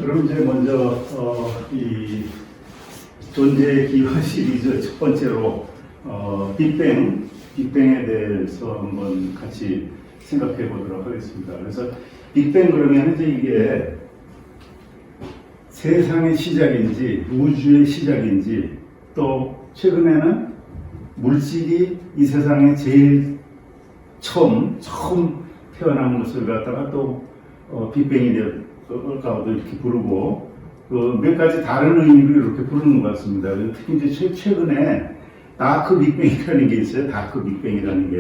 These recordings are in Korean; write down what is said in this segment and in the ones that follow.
그럼 이제 먼저 이 존재의 기원 시리즈 첫 번째로 빅뱅에 대해서 한번 같이 생각해 보도록 하겠습니다. 그래서 빅뱅 그러면 이제 이게 세상의 시작인지 우주의 시작인지 또 최근에는 물질이 이 세상에 제일 처음 태어난 것을 갖다가 또 빅뱅이 될까도 이렇게 부르고 몇 가지 다른 의미로 이렇게 부르는 것 같습니다. 특히 이제 최근에 다크 빅뱅이라는 게 있어요. 다크 빅뱅이라는 게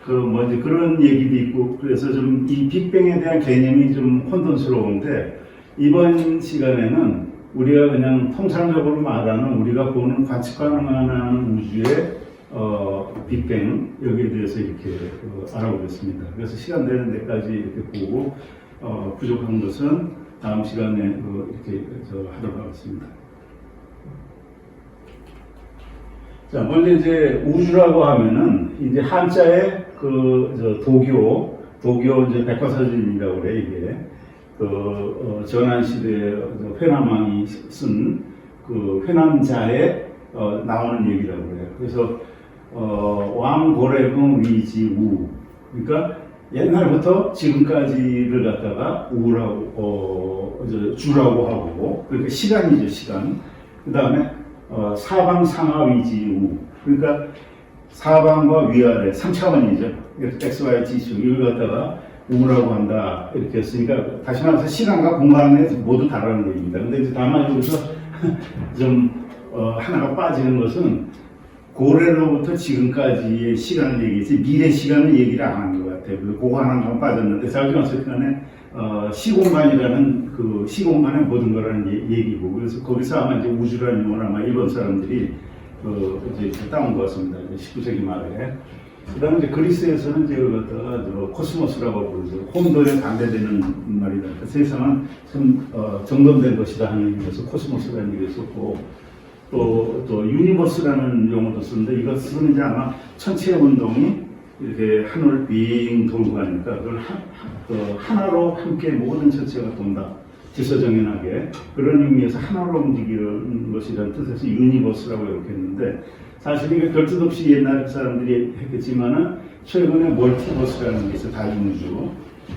이제 그런 얘기도 있고 그래서 좀 이 빅뱅에 대한 개념이 좀 혼돈스러운데 이번 시간에는 우리가 그냥 통상적으로 말하는 우리가 보는 관측 가능한 우주의 빅뱅 여기에 대해서 이렇게 알아보겠습니다. 그래서 시간 되는 데까지 이렇게 보고 부족한 것은 다음 시간에 이렇게 하도록 하겠습니다. 자, 먼저 이제 우주라고 하면은 이제 한자에 도교 이제 백과사전이라고 그래 이게 전한 시대에 회남왕이 쓴 회남자에 나오는 얘기라고 그래요. 그래서 왕고래금 위지우 그러니까 옛날부터 지금까지를 갖다가 우라고 주라고 하고 그러니까 시간이죠 시간. 그 다음에 사방상하 위지우 그러니까 사방과 위아래 3차원이죠. XY 지수 이걸 갖다가 우라고 한다 이렇게 했으니까 다시 말해서 시간과 공간에 모두 다르는 얘기입니다. 근데 이제 다만 여기서 좀 하나가 빠지는 것은 고래로부터 지금까지의 시간을 얘기했지 미래 시간을 얘기를 안 한 것 같아요. 그거 하나만 빠졌는데 자기 어쨌든 간에 시공간이라는 시공간의 모든 거라는 얘기고 그래서 거기서 아마 이제 우주라는 용어를 아마 일본 사람들이 이제 따온 것 같습니다. 19세기 말에. 그 다음에 이제 그리스에서는 이제 그걸 갖다가 코스모스라고 부르죠. 혼돈에 반대되는 말이다. 세상은 참 정돈된 것이다 하는 의미에서 코스모스라는 얘기를 썼고 또 유니버스라는 용어도 쓰는데 이것은 이제 아마 천체 운동이 이렇게 하늘을 빙 돌고 가니까 그걸 하나로 함께 모든 천체가 돈다. 질서정연하게 그런 의미에서 하나로 움직이는 것이라는 뜻에서 유니버스라고 이렇게 했는데 사실 이게 별뜻 없이 옛날 사람들이 했겠지만은 최근에 멀티버스라는 게 있어요. 다중우주.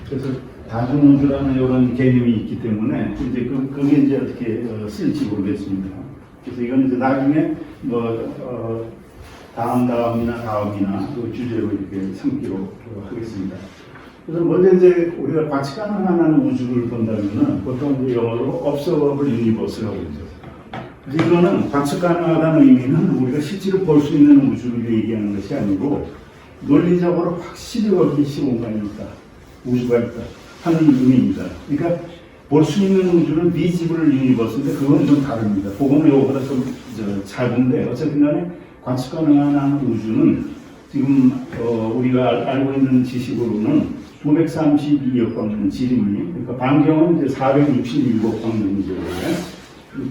그래서 다중우주라는 이런 개념이 있기 때문에 이제 그게 이제 어떻게 쓰일지 모르겠습니다. 그래서 이건 이제 나중에 다음이나 그 주제로 이렇게 삼기로 하겠습니다. 그래서 먼저 이제 우리가 관측 가능한 우주를 본다면은 보통 이제 영어로 observable universe라고 그러죠. 그래서 이거는 관측 가능하다는 의미는 우리가 실제로 볼 수 있는 우주를 얘기하는 것이 아니고 논리적으로 확실히 거기 시공간이 있다, 우주가 있다 하는 의미입니다. 그러니까 볼 수 있는 우주는 visible universe인데 그건 좀 다릅니다. 그거는 이거보다 좀 짧은데 어쨌든 간에 관측 가능한 우주는 지금 우리가 알고 있는 지식으로는 932억 광년 지름이 그러니까 반경은 이제 467억 광년이죠.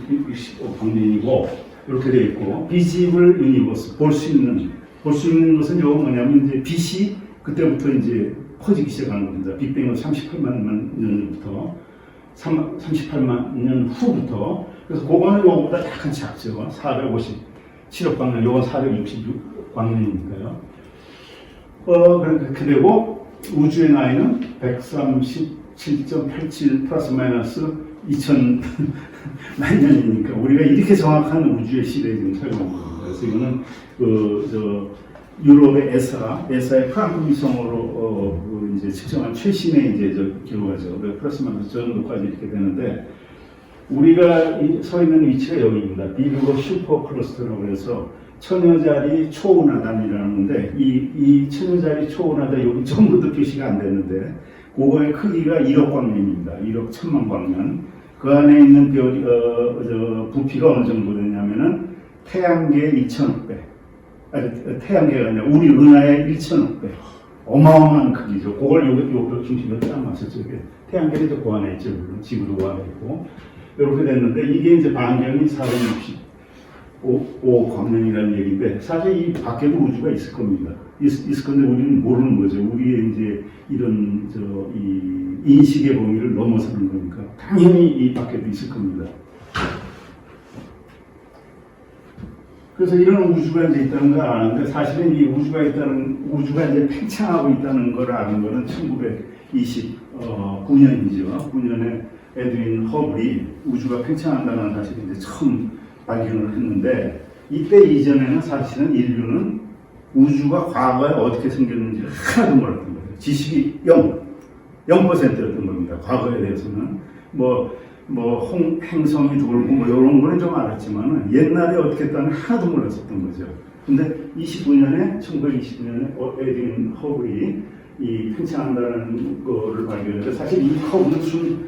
60억 광년이고 이렇게 되어 있고 비지블 유니버스 볼 수 있는 것은 요거 뭐냐면 이제 빛이 그때부터 이제 퍼지기 시작하는 겁니다. 빅뱅은 38만 년부터 38만 년 후부터 그래서 그거는 요거보다 약간 작죠. 457억 광년, 요건 466억 광년이니까요. 그렇게 되고 우주의 나이는 137.87 플러스 마이너스 2000 만 년이니까 우리가 이렇게 정확한 우주의 시대에 지금 살고 있는 겁니다. 그래서 이거는 유럽의 에사의 프랑크 위성으로 이제 측정한 최신의 이제 결과죠. 플러스 마이너스 저 정도까지 이렇게 되는데 우리가 서 있는 위치가 여기입니다. 비르고 슈퍼 클러스터라고 해서 천여자리 초운하단이라는 건데 이 천여자리 초운하단 여기 전부터 표시가 안 됐는데 그거의 크기가 1억 광년입니다. 1억 1000만 광년. 그 안에 있는 별이 부피가 어느 정도 되냐면은 태양계의 2000억 배. 태양계가 아니라 우리 은하의 1000억 배. 어마어마한 크기죠. 그걸 요 중심으로 딱 맞췄죠. 태양계는 그 안에 있죠. 지구도 그 안에 있고. 이렇게 됐는데 이게 이제 반경이 460 오광년이라는 얘기인데 사실 이 밖에도 우주가 있을 겁니다. 있을 건데 우리는 모르는 거죠. 우리의 이제 이런 이 인식의 범위를 넘어서는 거니까 당연히 이 밖에도 있을 겁니다. 그래서 이런 우주가 이제 있다는 걸 아는데 사실은 이 우주가 이제 팽창하고 있다는 걸 아는 거는 1929년이죠. 9년에 에드윈 허블이 우주가 팽창한다는 사실을 이제 처음 발견을 했는데 이때 이전에는 사실은 인류는 우주가 과거에 어떻게 생겼는지를 하나도 몰랐던 거예요. 지식이 0%였던 겁니다. 과거에 대해서는 행성이 돌고 이런 거는 좀 알았지만 옛날에 어떻게 했다는 하나도 몰랐었던 거죠. 근데 1929년에 에드윈 허블이 이 팽창한다는 거를 발견했는데 사실 이 커브는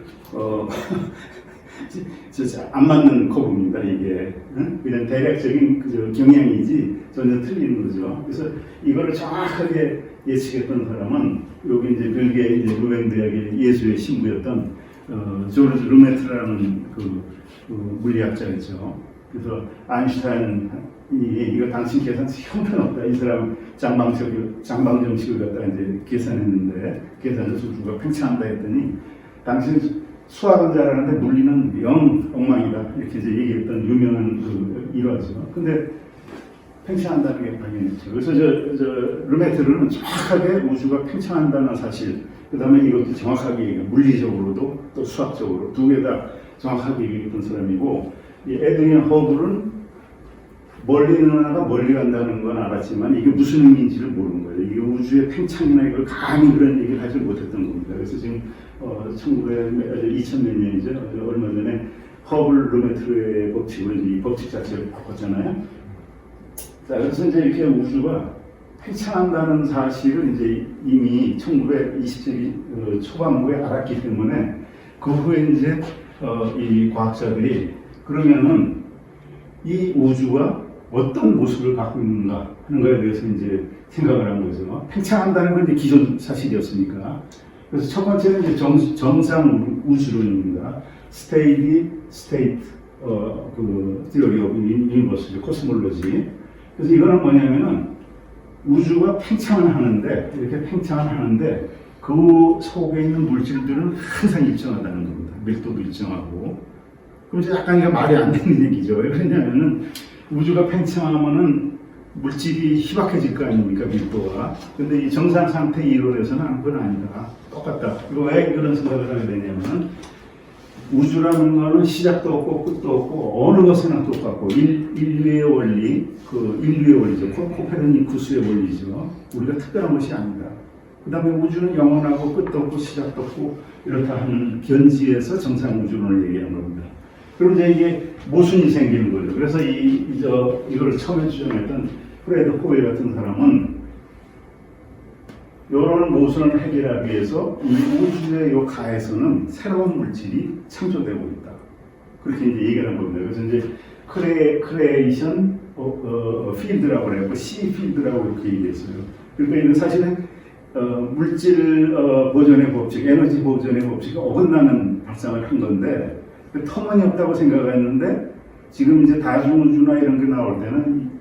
안 맞는 커브입니다. 이게 그냥 대략적인 경향이지 전혀 틀린 거죠. 그래서 이거를 정확하게 예측했던 사람은 여기 이제 벨기에 루벤 대학의 예수의 신부였던 조르즈 르메트라는 그 물리학자였죠. 그래서 아인슈타인이 이거 당신 계산 형편없다. 이 사람 장방정식을 갖다가 이제 계산했는데 계산해서 우주가 팽창한다 했더니 당신 수학은 잘하는데 물리는 영 엉망이다. 이렇게 이제 얘기했던 유명한 그 일화죠. 근데 팽창한다는 게 발견했죠. 그래서 르메트르는 정확하게 우주가 팽창한다는 사실, 그 다음에 이것도 정확하게 물리적으로도 또 수학적으로 두 개 다 정확하게 얘기했던 사람이고, 이 에드윈 허블은 멀리 나가 멀리 간다는 건 알았지만 이게 무슨 의미인지를 모르는 거예요. 이게 우주의 팽창이나 이걸 감히 그런 얘기를 하지 못했던 겁니다. 그래서 지금 2000몇 년이죠. 얼마 전에 허블 르메트르의 법칙을 이 법칙 자체를 바꿨잖아요. 자, 그래서 이제 이렇게 우주가 팽창한다는 사실을 이제 이미 1920세기 초반부에 알았기 때문에 그 후에 이제 이 과학자들이 그러면은 이 우주가 어떤 모습을 갖고 있는가 하는 거에 대해서 이제 생각을 한 거죠. 팽창한다는 건 이제 기존 사실이었으니까. 그래서 첫 번째는 이제 정상 우주론입니다. 스테이트 theory of universe, 코스몰로지. 그래서 이거는 뭐냐면은 우주가 팽창을 하는데, 이렇게 팽창을 하는데 그 속에 있는 물질들은 항상 일정하다는 겁니다. 밀도도 일정하고. 그럼 이제 약간 이게 말이 안 되는 얘기죠. 왜 그러냐면은 우주가 팽창하면은 물질이 희박해질 거 아닙니까, 밀도가. 근데 이 정상 상태 이론에서는 그건 아니다. 똑같다. 이거 왜 그런 생각을 하게 되냐면은 우주라는 거는 시작도 없고 끝도 없고 어느 것이나 똑같고 인류의 원리, 인류의 원리죠. 코페르니쿠스의 원리죠. 우리가 특별한 것이 아니다. 그 다음에 우주는 영원하고 끝도 없고 시작도 없고 이렇다 하는 견지에서 정상 우주론을 얘기하는 겁니다. 그럼 이제 이게 모순이 생기는 거죠. 그래서 이걸 처음에 주장했던 프레드 호일 같은 사람은 이런 모순을 해결하기 위해서 이 우주의 요 가에서는 새로운 물질이 창조되고 있다. 그렇게 이제 얘기를 한 겁니다. 그래서 이제 크레이션 필드라고 그래요. C 필드라고 이렇게 얘기했어요. 그러니까 이건 사실은 물질 보존의 법칙, 에너지 보존의 법칙이 어긋나는 발상을 한 건데 터무니없다고 생각했는데 지금 이제 다중우주나 이런 게 나올 때는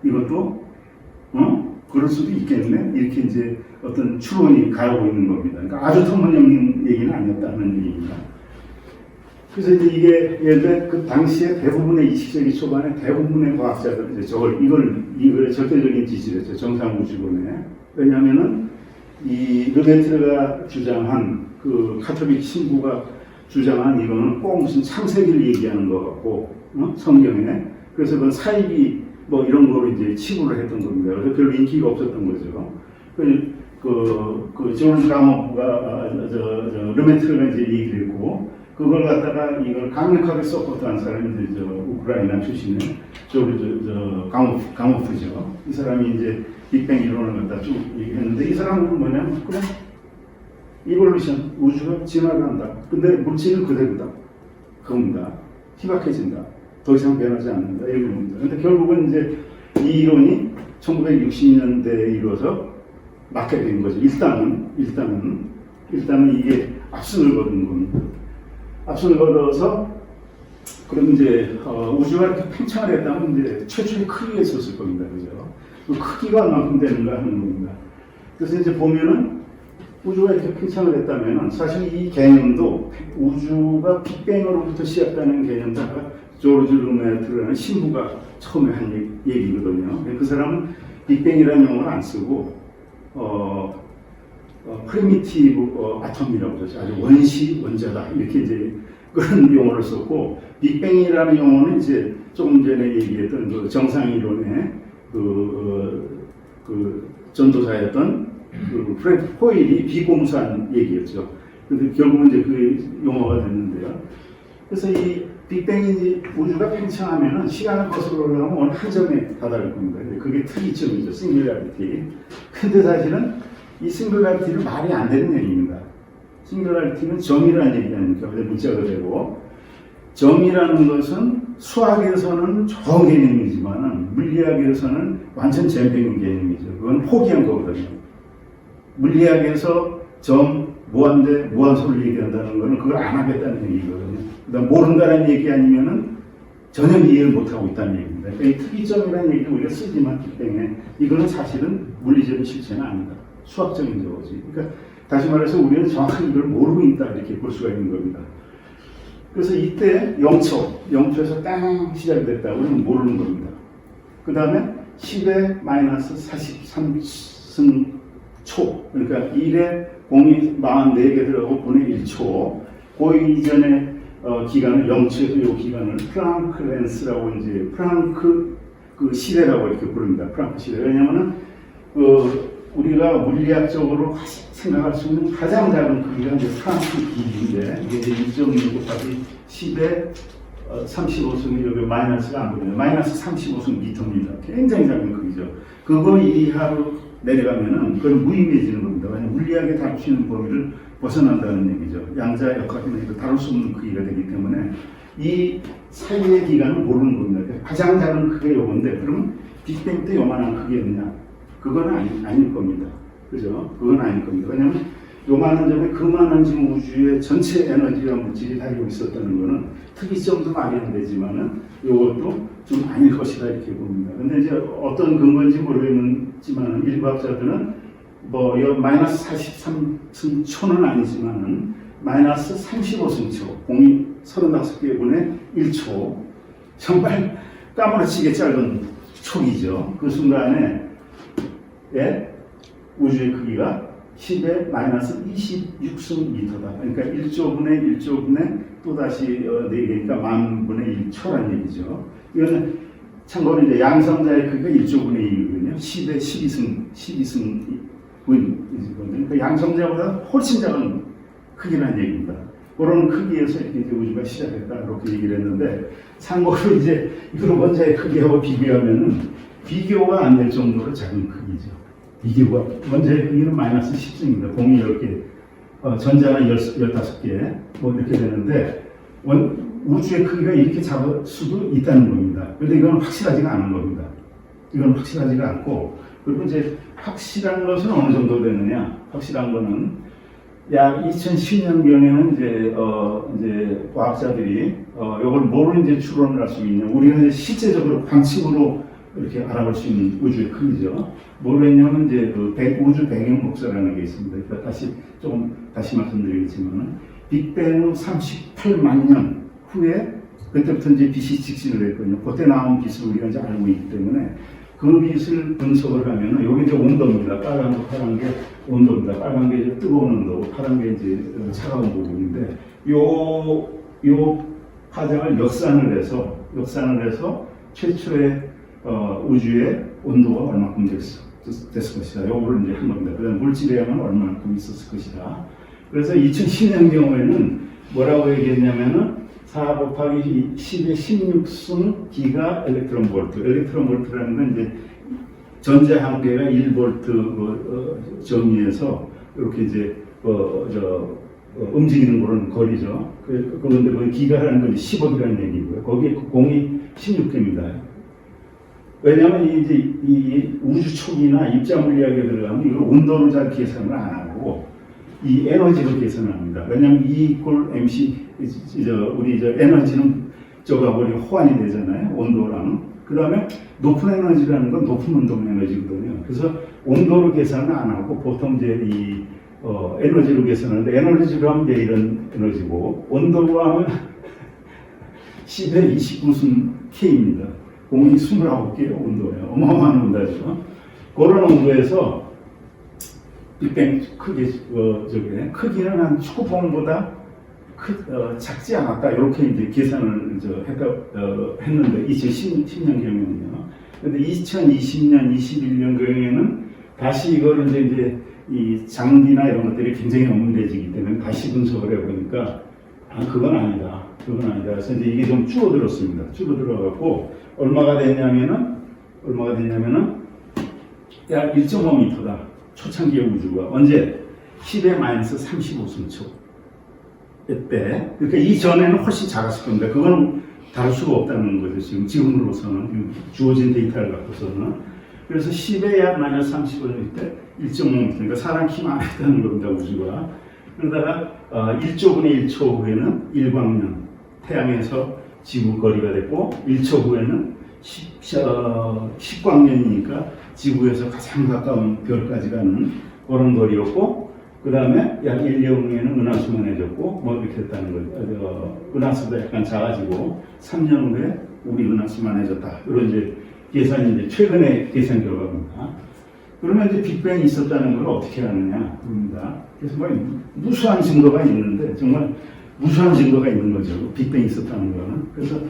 이것도 그럴 수도 있겠네 이렇게 이제 어떤 추론이 가고 있는 겁니다. 그러니까 아주 터무니없는 얘기는 아니었다는 얘기입니다. 그래서 이제 이게 예를 들어 그 당시에 대부분의 20세기 초반에 대부분의 과학자들은 이제 이걸 절대적인 지지를 했죠. 정상우주론에. 왜냐하면은 이 르메트르가 주장한 그 카톨릭 신부가 주장한 이거는 꼭 무슨 창세기를 얘기하는 것 같고 성경에. 그래서 그건 사이비 이런 거로 이제 치부를 했던 겁니다. 그래서 별로 인기가 없었던 거죠. 조르즈 가모프가 르메트르가 이제 얘기를 했고 그걸 갖다가 이걸 강력하게 서포트한 사람이 이제 우크라이나 출신의 조르즈 가모프죠. 이 사람이 이제 빅뱅 이론을 갖다 쭉 얘기했는데 이 사람은 뭐냐면 그냥 이볼루션, 우주가 진화한다. 근데 물질은 그대로다. 그겁니다. 희박해진다. 더 이상 변하지 않는다. 이런 겁니다. 근데 결국은 이제 이 이론이 1960년대에 이루어서 맞게 된 거죠. 일단은 이게 압승을 거둔 겁니다. 압승을 거둬서 그럼 이제 우주가 이렇게 팽창을 했다면 이제 최초의 크기가 있었을 겁니다. 그죠? 그 크기가 얼마큼 되는가 하는 겁니다. 그래서 이제 보면은 우주가 이렇게 팽창을 했다면은 사실 이 개념도 우주가 빅뱅으로부터 시작되는 개념도 아까 조르주 루메트라는 신부가 처음에 한 얘기거든요. 그 사람은 빅뱅이라는 용어를 안 쓰고 프리미티브 아톰이라고 그러죠. 아주 원시 원자다 이렇게 이제 그런 용어를 썼고, 빅뱅이라는 용어는 이제 조금 전에 얘기했던 그 정상이론의 그 전도사였던 그 프레드 호일이 비공수한 얘기였죠. 근데 결국은 이제 그 용어가 됐는데요. 그래서 이 빅뱅이 우주가 팽창하면은 시간을 거슬러 올라가면 어느 한 점에 다다를 겁니다. 그게 특이점이죠, 싱귤라리티. 근데 사실은 이 싱귤라리티는 말이 안 되는 얘기입니다. 싱귤라리티는 점이라는 얘기 아닙니까? 문자가 되고, 점이라는 것은 수학에서는 좋은 개념이지만 물리학에서는 완전 재미있는 개념이죠. 그건 포기한 거거든요. 물리학에서 점, 무한대, 무한소를 얘기한다는 것은 그걸 안 하겠다는 얘기거든요. 그다음 모른다는 얘기 아니면은 전혀 이해를 못하고 있다는 얘기입니다. 그러니까 이 특이점이라는 얘기를 우리가 쓰지만 빅뱅에 이거는 사실은 물리적인 실체는 아니다. 수학적인 저거지. 그러니까 다시 말해서 우리는 정확히 이걸 모르고 있다 이렇게 볼 수가 있는 겁니다. 그래서 이때 0초에서 땅 시작이 됐다고 우리는 모르는 겁니다. 그 다음에 10의 마이너스 43승 초, 그러니까 1에 공이 44개 들어가고 분의 1초, 그 이전에 기간을 0초에서 이 기간을 프랑크 렌스라고 이제 프랑크 그 시대라고 이렇게 부릅니다. 프랑크 시대. 왜냐하면은 우리가 물리학적으로 생각할 수 있는 가장 작은 크기가 이제 프랑크 길이인데 이게 이제 2.6 곱하기 10의 35승이 여기 마이너스가 안 보이네요. 마이너스 35승 미터입니다. 굉장히 작은 크기죠. 그거 이하로 내려가면은 그건 무의미해지는 겁니다. 왜냐하면 물리학에 다룰 수 있는 범위를 벗어난다는 얘기죠. 양자 역학이나 다룰 수 없는 크기가 되기 때문에 이 사이의 기간을 모르는 겁니다. 가장 작은 크기가 요건데 그러면 빅뱅 때 요만한 크기였냐? 그건 아닐 겁니다. 그죠? 그건 아닐 겁니다. 왜냐하면 요만한 점에 그만한 지금 우주의 전체 에너지와 물질이 달리고 있었다는 것은 특이점도 말이 안 되지만은 이것도 좀 아닐 것이다 이렇게 봅니다. 근데 이제 어떤 근거인지 모르겠지만 일과학자들은 뭐 마이너스 43승초는 아니지만은 마이너스 35승초, 공이 35개 분의 1초, 정말 까무러치게 짧은 촉이죠. 그 순간에 우주의 크기가 10의 마이너스 26승 미터다. 그러니까 1조 분의 1조 분의 또다시 4개니까 10,000분의 1초란 얘기죠. 이거는 참고로 이제 양성자의 크기가 1조 분의 1이거든요. 10의 12승 분이거든요. 그 양성자보다 훨씬 작은 크기라는 얘기입니다. 그런 크기에서 이렇게 이제 우주가 시작했다. 이렇게 얘기를 했는데, 참고로 이제 이걸 원자의 크기하고 비교하면은 비교가 안 될 정도로 작은 크기죠. 비교가. 원자의 크기는 마이너스 10승입니다. 공이 10개, 전자는 15개, 뭐 이렇게 되는데, 우주의 크기가 이렇게 작을 수도 있다는 겁니다. 그런데 이건 확실하지가 않은 겁니다. 이건 확실하지가 않고, 그리고 이제 확실한 것은 어느 정도 되느냐? 확실한 거는 약 2010년경에는 이제 과학자들이 이걸 뭐로 이제 추론을 할 수 있냐? 우리는 이제 실제적으로 관측으로 이렇게 알아볼 수 있는 우주의 크기죠. 뭘 했냐면 이제 우주 배경 복사라는 게 있습니다. 그러니까 다시 말씀드리겠지만은 빅뱅 후 38만 년 후에 그때부터 이제 빛이 직진을 했거든요. 그때 나온 빛을 우리가 이제 알고 있기 때문에 그 빛을 분석을 하면은 여기 이제 온도입니다. 빨간 거, 파란 게 온도입니다. 빨간 게 이제 뜨거운 온도고 파란 게 이제 차가운 부분인데 요 파장을 역산을 해서 최초의 우주의 온도가 얼마큼 됐을 것이다. 요거를 이제 한 겁니다. 그다음 물질의 양은 얼마만큼 있었을 것이다. 그래서 2010년 경우에는 뭐라고 얘기했냐면은 4 곱하기 10의 16승 기가 엘렉트론 볼트. 엘렉트론 볼트라는 건 이제 전자 한 개가 1볼트 정의에서 이렇게 이제 움직이는 그런 거리죠. 그런데 그 기가라는 건 10억이라는 얘기고요. 거기에 공이 16개입니다. 왜냐하면 이제 이 우주 초기나 입자 물리학에 들어가면 이걸 온도로 잘 계산을 안 하고 이 에너지로 계산을 합니다. 왜냐하면 E = MC 우리 에너지는 저거하고 호환이 되잖아요. 온도랑. 그 다음에 높은 에너지라는 건 높은 운동 에너지거든요. 그래서 온도로 계산을 안 하고 보통 이제 이 에너지로 계산하는데 에너지로 하면 이제 이런 에너지고 온도로 하면 10에 29순 K입니다. 공이 29개의 온도예요. 어마어마한 온도죠. 그런 온도에서 빅뱅 크기, 크기는 한 축구공보다 작지 않았다. 이렇게 이제 계산을 했는데, 2010년경에는요. 근데 2020년, 21년경에는 다시 이거를 이제 이 장비나 이런 것들이 굉장히 엄밀해지기 때문에 다시 분석을 해보니까, 그건 아니다. 그건 아니다. 그래서 이제 이게 좀 줄어들었습니다. 줄어들어갖고, 얼마가 됐냐면은, 약 1.5m다. 초창기의 우주가. 언제? 10의 마이너스 35승초. 때. 그러니까 이전에는 훨씬 작았을 겁니다. 그건 다룰 수가 없다는 거죠. 지금으로서는. 주어진 데이터를 갖고서는. 그래서 10의 약 마이너스 35일 때 1.5m. 그러니까 사람 키만 했다는 겁니다. 우주가. 그러다가 1조 분의 1초 후에는 일광년. 태양에서 지구 거리가 됐고 1초 후에는 10광년이니까 지구에서 가장 가까운 별까지 가는 그런 거리였고 그 다음에 약 1년 후에는 은하수만해졌고 뭐 이렇게 됐다는 거죠. 은하수도 약간 작아지고 3년 후에 우리 은하수만해졌다. 이런 이제 계산이 이제 최근의 계산 결과입니다. 그러면 이제 빅뱅이 있었다는 걸 어떻게 아느냐 봅니다. 그래서 뭐 무수한 증거가 있는데 정말 무수한 증거가 있는 거죠. 빅뱅이 있었다는 거는. 그래서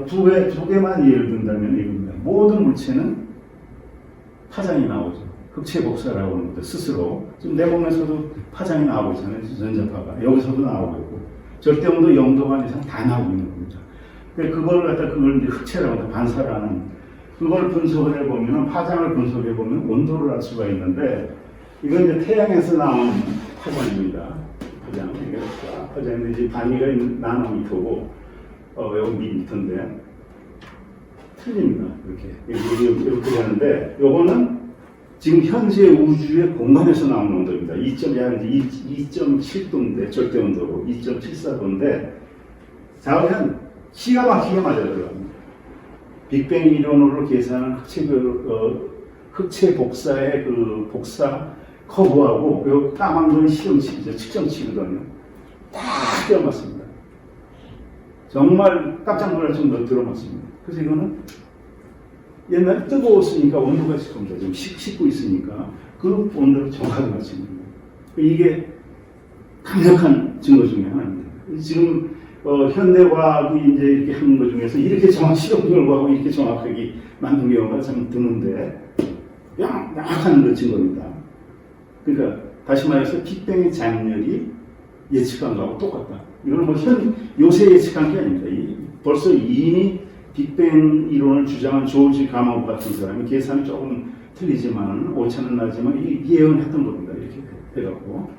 두 개만 예를 든다면 이겁니다. 모든 물체는 파장이 나오죠. 흑체 복사라고 하는 것도 스스로. 지금 내 몸에서도 파장이 나오고 있잖아요. 전자파가. 여기서도 나오고 있고. 절대온도 0도가 이상 다 나오고 있는 겁니다. 그걸 이제 흑체라고 해서 반사라는 그걸 분석을 해보면, 파장을 분석해보면 온도를 알 수가 있는데, 이건 이제 태양에서 나온 파장입니다. 파장인데 이제 단위가 있는 나노미터고, 여기 미리미터인데, 틀립니다. 이렇게 하는데, 요거는 지금 현재 우주의 공간에서 나오는 온도입니다. 2.7도인데, 절대 온도고, 2.74도인데, 자면 기가 막히게 맞아 들어갑니다. 빅뱅 이론으로 계산한 흑체 복사의 그 복사 커브하고, 요 까만 건 시험치죠. 측정치거든요. 딱 들어맞습니다. 정말 깜짝 놀랄 정도로 들어맞습니다. 그래서 이거는 옛날에 뜨거웠으니까 온도가 식겁니다. 지금 식고 있으니까 그 온도를 정확하게 맞춥니다. 이게 강력한 증거 중에 하나입니다. 지금 현대과학이 이제 이렇게 하는 것 중에서 이렇게 실험 결과하고 이렇게 정확하게 만든 경우가 참 드문데 명확한 그 증거입니다. 그러니까 다시 말해서 빅뱅의 장렬이 예측한 거하고 똑같다. 이거는 뭐 요새 예측한 게 아닙니다. 벌써 이미 빅뱅 이론을 주장한 조지 가마우 같은 사람이 계산이 조금 틀리지만 오차는 나지만 예언했던 겁니다. 이렇게 해갖고.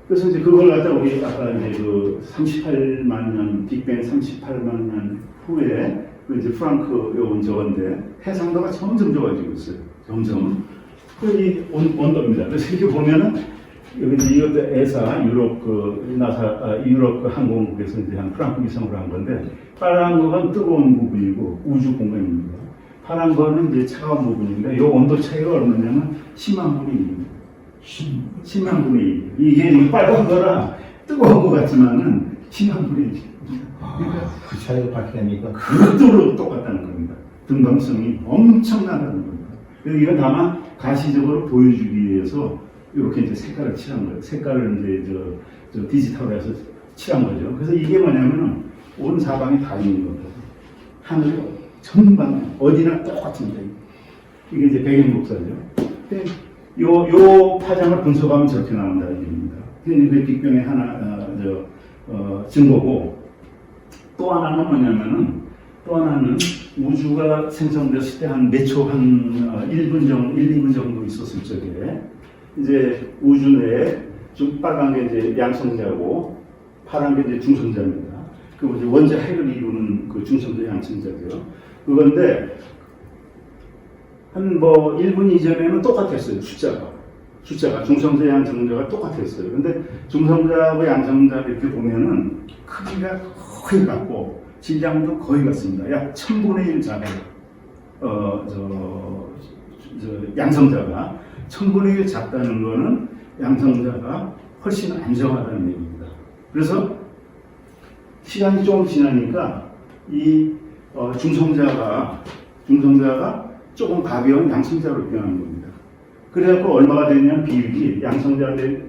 그래서 이제 그걸 갖다 우리 아까 이제 그 38만 년, 빅뱅 38만 년 후에 그 이제 프랑크 요건 저건데 해상도가 점점 좋아지고 있어요. 점점. 이 온도입니다. 그래서 이렇게 보면은 여기 이제 이것도 ESA 유럽 유럽 항공국에서 이제 한 프랑크 위성으로 한 건데 빨간 거는 뜨거운 부분이고 우주 공간입니다. 파란 거는 이제 차가운 부분인데 이 온도 차이가 얼마냐면 10만 분의 1입니다. 10만 분의 1. 이게 빨간 거라 뜨거운 거 같지만은 10만 분의 1. 그러니까 그 차이가 밝히니까 그것도 똑같다는 겁니다. 등방성이 엄청나다는 겁니다. 그래서 이건 다만 가시적으로 보여주기 위해서 이렇게 이제 색깔을 칠한 거예요. 색깔을 이제 저 디지털에서 칠한 거죠. 그래서 이게 뭐냐면은 온 사방이 다 있는 겁니다. 하늘이 전방에 어디나 똑같습니다. 이게 이제 배경복사죠. 요 파장을 분석하면 저렇게 나온다는 얘기입니다. 그게 빅뱅의 하나 증거고 또 하나는 뭐냐면은 또 하나는 우주가 생성됐을 때 한 몇 초 한 1분 정도, 1, 2분 정도 있었을 적에 이제 우주 내에 좀 빨간 게 이제 양성자고 파란 게 이제 중성자입니다. 그 이제 원자 핵을 이루는 그 중성자 양성자죠. 그건데 한 뭐 1분 이전에는 똑같았어요. 숫자가 중성자 양성자가 똑같았어요. 근데 중성자하고 양성자를 이렇게 보면은 크기가 거의 같고 질량도 거의 같습니다. 약 1000분의 1 작아요. 양성자가 1000분의 1 작다는 거는 양성자가 훨씬 안정하다는 얘기입니다. 그래서 시간이 조금 지나니까 이 중성자가 조금 가벼운 양성자로 변하는 겁니다. 그래갖고 얼마가 되냐면 비율이 양성자 대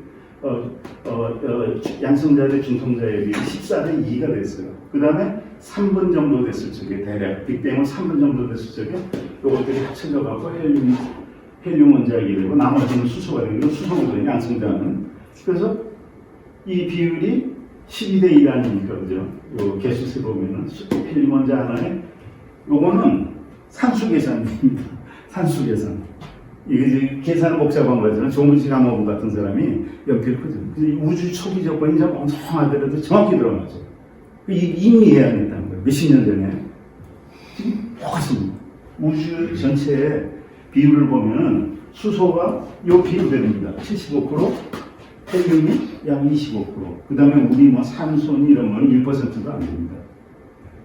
중성자의 비율이 14대 2가 됐어요. 그 다음에 3분 정도 됐을 적에 대략 빅뱅은 3분 정도 됐을 적에 요것들이 합쳐져 갖고 헬륨 원자핵이 되고 나머지는 수소가 되고 수소거든요. 양성자는. 그래서 이 비율이 12대 2 아닙니까? 그죠? 요 개수세 보면은 헬륨 원자 하나에 요거는 산수 계산입니다. 산수 계산. 이게 이제 계산은 복잡한 거잖아요. 조문식 암호분 같은 사람이 연필 크죠. 우주 초기 조건이 좀 엉성하더라도 정확히 들어가죠. 이미 해야겠다는 거예요. 몇십 년 전에. 지금 똑같습니다. 우주 전체의 비율을 보면은 수소가 요 비율 됩니다. 75%, 헬륨이 약 25%. 그 다음에 우리 뭐 산소니 이런 건 1%도 안 됩니다.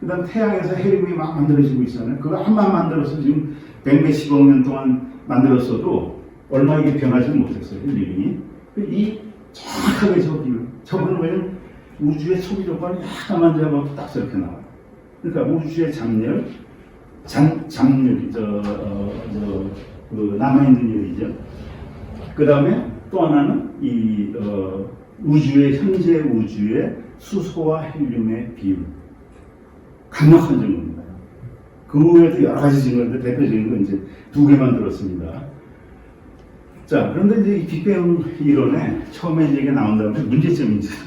그 다음 태양에서 헬륨이 막 만들어지고 있잖아요. 그거 한번 만들어서 지금 100몇십억 년 동안 만들었어도 얼마 이게 변하지 못했어요. 헬륨이. 이 정확하게 저 비율. 저거는 그냥 우주의 초기 조건이 약간만 잡아도 딱 저렇게 나와요. 그러니까 우주의 잠열, 잠열이 남아있는 열이죠. 그 다음에 또 하나는 이 현재 우주의 수소와 헬륨의 비율. 강력한 증거입니다. 그 외에도 여러 가지 증거인데 대표적인 건 이제 2개만 들었습니다. 자, 그런데 이제 이 빅뱅 이론에 처음에 이제 이게 나온 다음에 문제점이 있어요.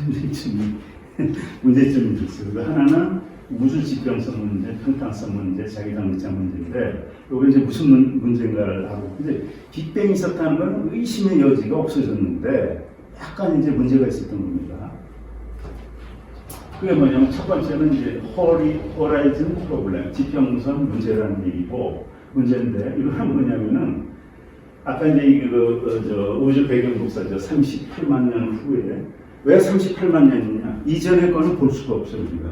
하나는 우주 집병성 문제, 평탄성 문제, 자기장립장 문제인데, 이게 이제 무슨 문제인가를 하고, 이제 빅뱅이 있었다는 건 의심의 여지가 없어졌는데, 약간 이제 문제가 있었던 겁니다. 그게 뭐냐면 첫 번째는 이제 호라이즌 프로블렘, 지평선 문제라는 얘기고, 문제인데, 이거는 뭐냐면은, 아까 이제 우주 배경 복사죠. 38만 년 후에. 왜 38만 년이냐? 이전의 거는 볼 수가 없어요, 우리가.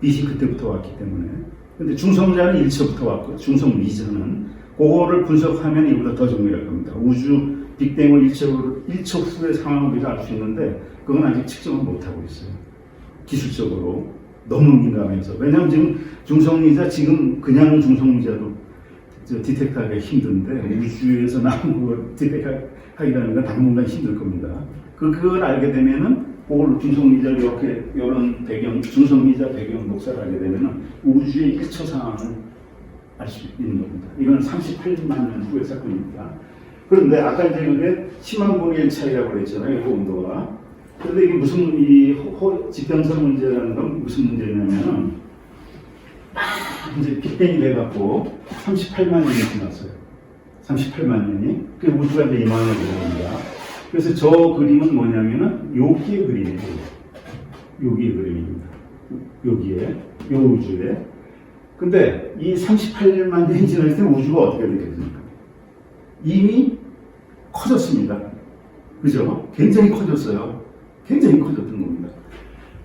빛이 그때부터 왔기 때문에. 근데 중성자는 1초부터 왔고, 중성 이전은. 그거를 분석하면 이보다 더 정밀할 겁니다. 우주 빅뱅을 1초 후의 상황을 우리가 알 수 있는데, 그건 아직 측정을 못하고 있어요. 기술적으로. 너무 민감해서. 왜냐하면 지금 중성미자, 지금 그냥 중성미자도 디텍트하기가 힘든데, 우주에서 나온 걸 디텍트하기라는 건 당분간 힘들 겁니다. 그걸 알게 되면은, 그걸 중성미자 이렇게, 이런 중성미자 배경 녹사를 알게 되면은, 우주의 1초 상황을 알 수 있는 겁니다. 이건 38만 년 후의 사건입니다. 그런데 아까 이제 그게 10만 분의 1 차이라고 그랬잖아요, 그 온도가. 그런데 이게 무슨, 지평선 문제라는 건 무슨 문제냐면은, 이제 빅뱅이 돼갖고 38만 년이 지났어요. 38만 년이. 그 우주가 이제 이만하게 됩니다. 그래서 저 그림은 뭐냐면은 여기의 그림이에요. 여기의 그림입니다. 여기에, 요 우주에. 근데 이 38만 년이 지났을 때 우주가 어떻게 되겠습니까? 이미 커졌습니다. 그죠? 굉장히 커졌어요. 굉장히 커졌던 겁니다.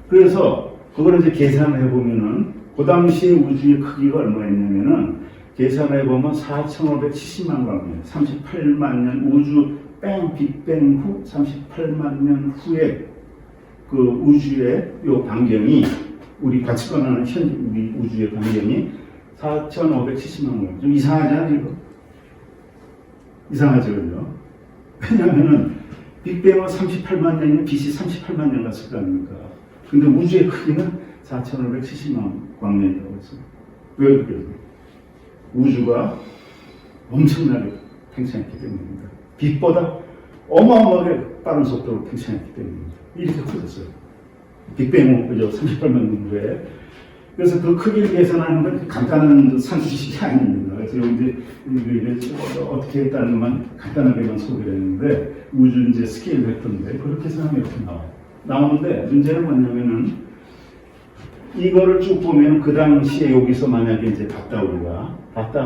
그래서 그걸 이제 계산을 해보면은 그 당시에 우주의 크기가 얼마였냐면은 계산해 보면 4,570만 광년, 38만 년 우주 빅뱅 후 38만 년 후에 그 우주의 요 반경이 우리 같이 꺼내는 우리 우주의 반경이 4,570만 광년. 좀 이상하잖아요, 이거. 이상하죠, 그죠? 왜냐면은 빅뱅은 38만 년이면 빛이 38만 년 갔을 거 아닙니까? 근데 우주의 크기는 4,570만 광년이라고 했어요. 왜 그래요? 우주가 엄청나게 팽창했기 때문입니다. 빛보다 어마어마하게 빠른 속도로 팽창했기 때문입니다. 이렇게 커졌어요. 빅뱅 그죠? 38만 년 후에. 그래서 그 크기를 계산하는 건 간단한 산수식이 아닙니다. 그래서 이제 어떻게 했다는 것만 간단하게만 소개를 했는데 우주 이제 스케일 벡터인데 그렇게 해서 하면 이렇게 나와요. 나오는데 문제는 뭐냐면은 이거를 쭉 보면 그 당시에 여기서 만약에 이제 봤다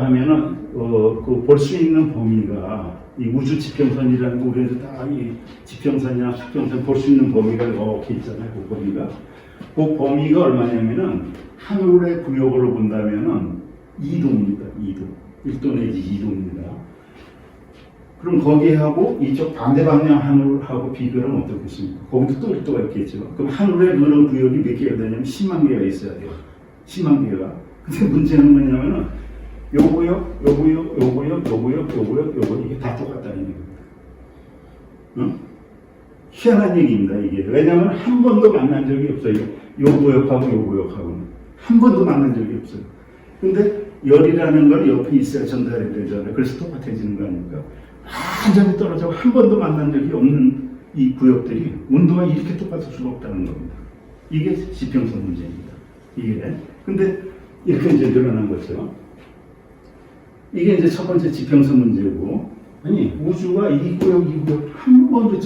하면은 그 볼 수 있는 범위가 이 우주 지평선이라는 거 우리가 다 이 지평선이나 수평선 볼 수 있는 범위가 이렇게 있잖아요. 그 범위가. 그 범위가 얼마냐면은 하늘의 구역으로 본다면은 2도입니다. 2도. 1도 내지 2도입니다. 그럼 거기하고 이쪽 반대 방향 하늘하고 비교하면 어떻겠습니까? 거기도 또 1도가 있겠죠. 그럼 하늘의 그런 구역이 몇 개가 되냐면 10만 개가 있어야 돼요. 10만 개가. 근데 문제는 뭐냐면은 요 구역, 요 구역, 요 구역, 요 구역, 요 구역, 요 구역 이게 다 똑같다는 얘기입니다. 응? 희한한 얘기입니다. 이게. 왜냐하면 한 번도 만난 적이 없어요. 요 구역하고 요 구역하고는. 한 번도 만난 적이 없어요. 근데 열이라는 걸 옆에 있어야 전달이 되잖아요. 그래서 똑같아지는 거 아닙니까? 완전히 떨어져 한 번도 만난 적이 없는 이 구역들이 온도가 이렇게 똑같을 수가 없다는 겁니다. 이게 지평선 문제입니다. 이게. 근데 이렇게 이제 늘어난 거죠. 이게 이제 첫 번째 지평선 문제고, 아니, 우주가 이 구역 한 번도